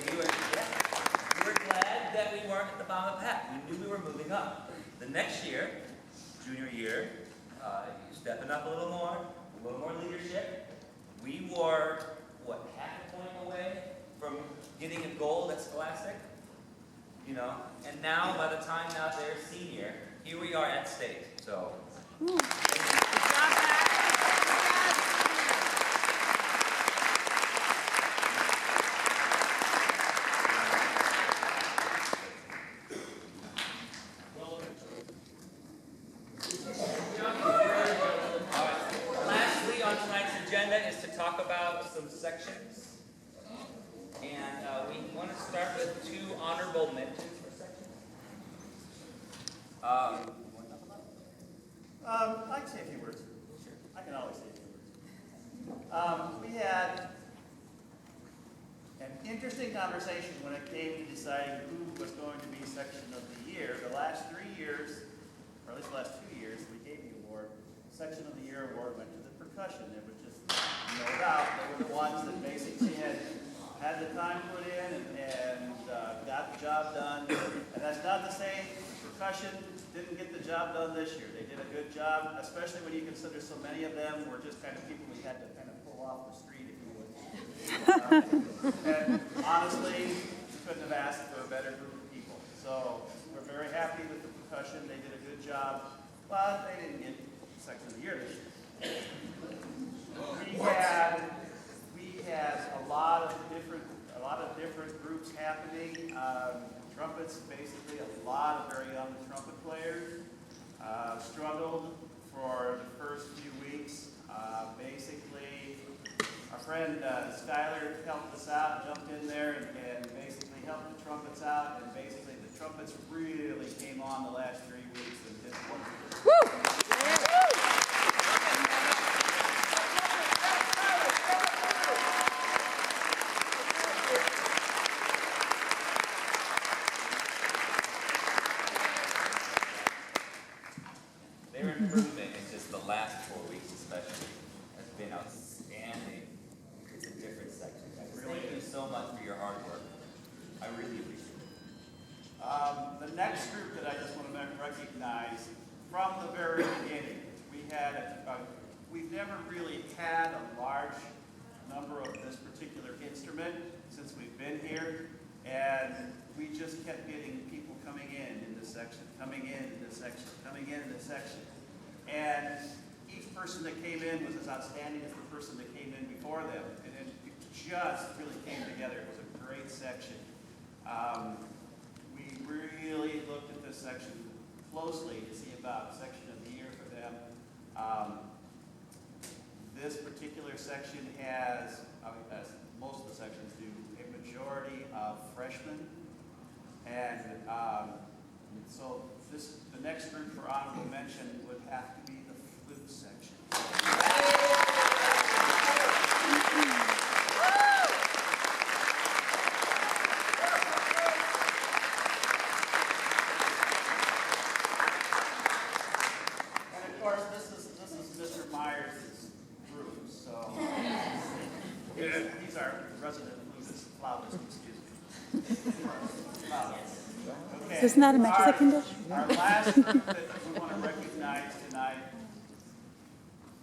we were glad that we weren't at the bottom of the pack. We knew we were moving up. The next year, junior year, stepping up a little more leadership. We were, what, half a point away from getting a gold at Scholastic? You know, and now by the time now they're senior, here we are at state. So. Lastly on tonight's agenda is to talk about some sections. And we want to start with 2 honorable mentions for sections. I'd say a few words. Sure. I can always say a few words. We had an interesting conversation when it came to deciding who was going to be section of the year. The last 3 years, or at least the last 2 years, we gave the award. Section of the year award went to the percussion. It was just no doubt they were the ones that basically had the time put in and got the job done. And that's not to say percussion didn't get the job done this year. They did a good job, especially when you consider so many of them were just kind of people we had to kind of pull off the street, if you would. And honestly, we couldn't have asked for a better group of people. So we're very happy with the percussion. They did a good job, but they didn't get section of the year this year. We had a lot of different groups happening. Trumpets, basically a lot of very young trumpet players. Struggled for the first few weeks. Basically, our friend Skyler helped us out, jumped in there and basically helped the trumpets out. And basically the trumpets really came on the last 3 weeks and did wonderful. Their improvement in just the last 4 weeks especially has been outstanding. It's a different section. Thank you so much for your hard work. I really appreciate it. The next group that I just want to recognize, from the very beginning, we've never really had a large number of this particular instrument since we've been here, and we just kept getting people coming in this section, coming in this section, coming in this section. And each person that came in was as outstanding as the person that came in before them. And it just really came together. It was a great section. We really looked at this section closely to see about section of the year for them. This particular section has, as most of the sections do, a majority of freshmen. And so the next group for honorable mention would have to be the flute section. And of course, this is Mr. Myers' group. So he's our resident flautist, excuse me. Flautist. Okay. Isn't that a Mexican dish? Our last group that we want to recognize tonight,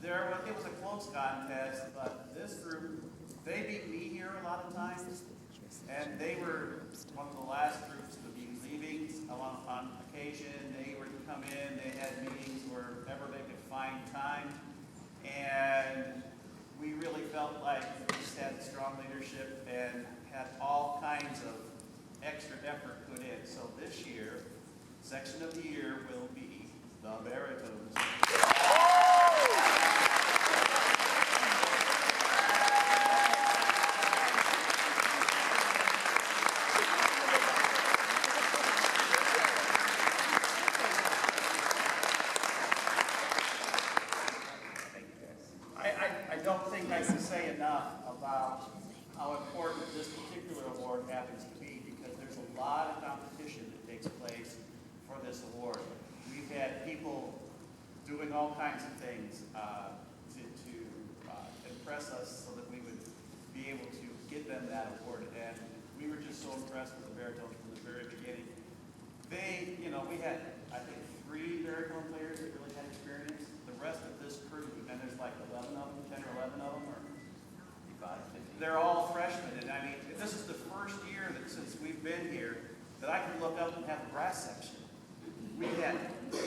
it was a close contest, but this group, they beat me here a lot of times, and they were one of the last groups to be leaving on occasion. They were to come in, they had meetings wherever they could find time, and we really felt like we just had strong leadership and had all kinds of extra effort put in. So this year, section of the year will be the Baritones. I don't think I can say enough about how important this particular award happens to be, because there's a lot of competition that takes place for this award. doing all kinds of things to impress us so that we would be able to get them that award. And we were just so impressed with the baritones from the very beginning. They, you know, we had, I think, 3 baritone players that really had experience. The rest of this crew, and there's like 11 of them, 10 or 11 of them, or they're all freshmen. And I mean, this is the first year that since we've been here that I can look up and have a brass section. We had,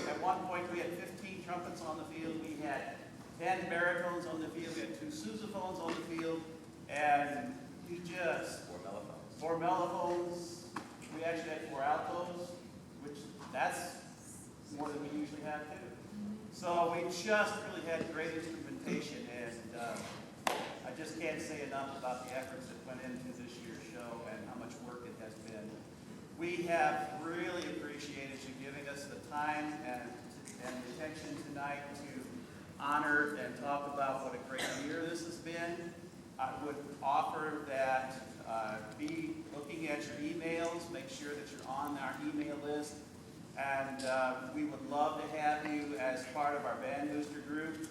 at one point, we had 15 trumpets on the field. We had 10 baritones on the field. We had 2 sousaphones on the field. And you just... 4 mellophones. We actually had 4 altos, which that's more than we usually have too. So we just really had great instrumentation, and I just can't say enough about the efforts that went into this year's show and how much work it has been. We have really appreciated you giving us the time and attention tonight to honor and talk about what a great year this has been. I would offer that be looking at your emails, make sure that you're on our email list, and we would love to have you as part of our Band Booster group.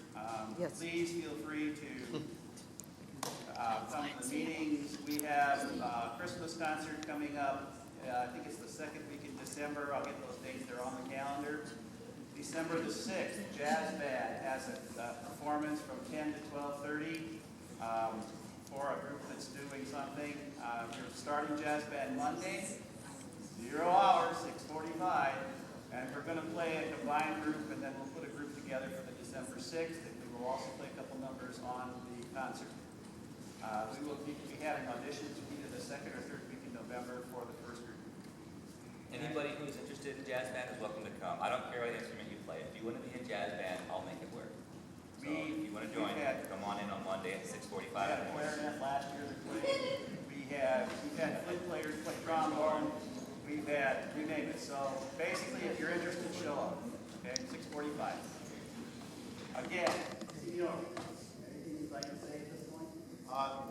Yes. Please feel free to come to the meetings. We have a Christmas concert coming up. I think it's the 2nd week in December. I'll get those dates. They're on the calendar. December the 6th, Jazz Band has a performance from 10 to 12:30 for a group that's doing something. We're starting Jazz Band Monday, 0 hours, 6:45, and we're going to play a combined group, and then we'll put a group together for the December 6th, and we will also play a couple numbers on the concert. We will be having auditions either the 2nd or 3rd week in November for the first group. Anybody who's interested in jazz band is welcome to come. I don't care what instrument you play. If you want to be in jazz band, I'll make it work. So if you want to join, come on in on Monday at 6:45. We had a clarinet last year that played. We've had flute players play trombone. We've had, you name it. So basically, if you're interested, show up. Okay, 6:45. Again, CEO, anything you'd like to say at this point?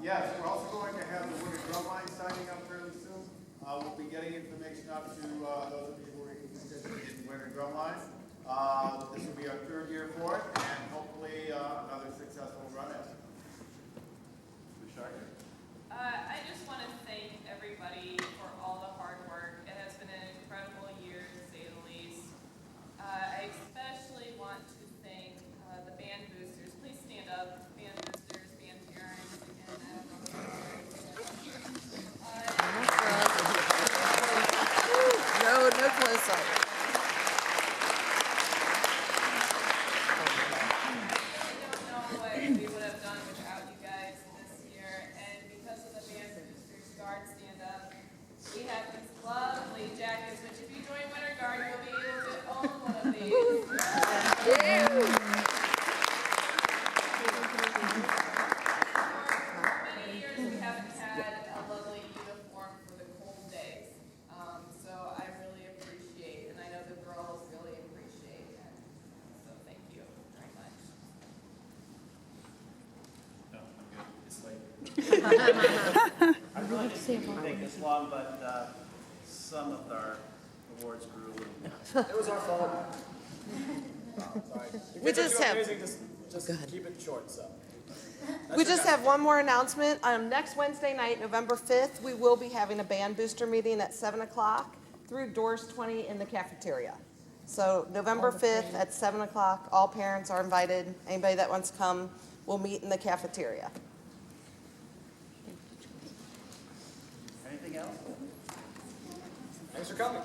Yes, we're also going to have the Winter Drumline signing up fairly soon. We'll be getting information out to those of you who are interested in Winter Drumline. This will be our 3rd year for it, and hopefully another successful run at it. I just want to thank everybody for all the hard work. It has been an incredible year, to say the least. I especially want to thank the band boosters. Please stand up, band boosters, band parents, and I don't know No close up. we would have done without you guys this year, and because of the band boosters, Guard Stand Up, we have these lovely jackets, which if you join Winter Guard, you'll be able to own one of these. For many years, we haven't had a lovely uniform for the cold days, so I really appreciate, and I know the girls really appreciate it, so thank you very much. I really didn't take this long, but some of our awards grew a little bit. It was our fault. Sorry. We just have- amazing, just keep it short, so. We just have one more announcement. Next Wednesday night, November 5th, we will be having a band booster meeting at 7 o'clock through doors 20 in the cafeteria. So November 5th at 7 o'clock, all parents are invited. Anybody that wants to come, we'll meet in the cafeteria. Anything else? Thanks for coming.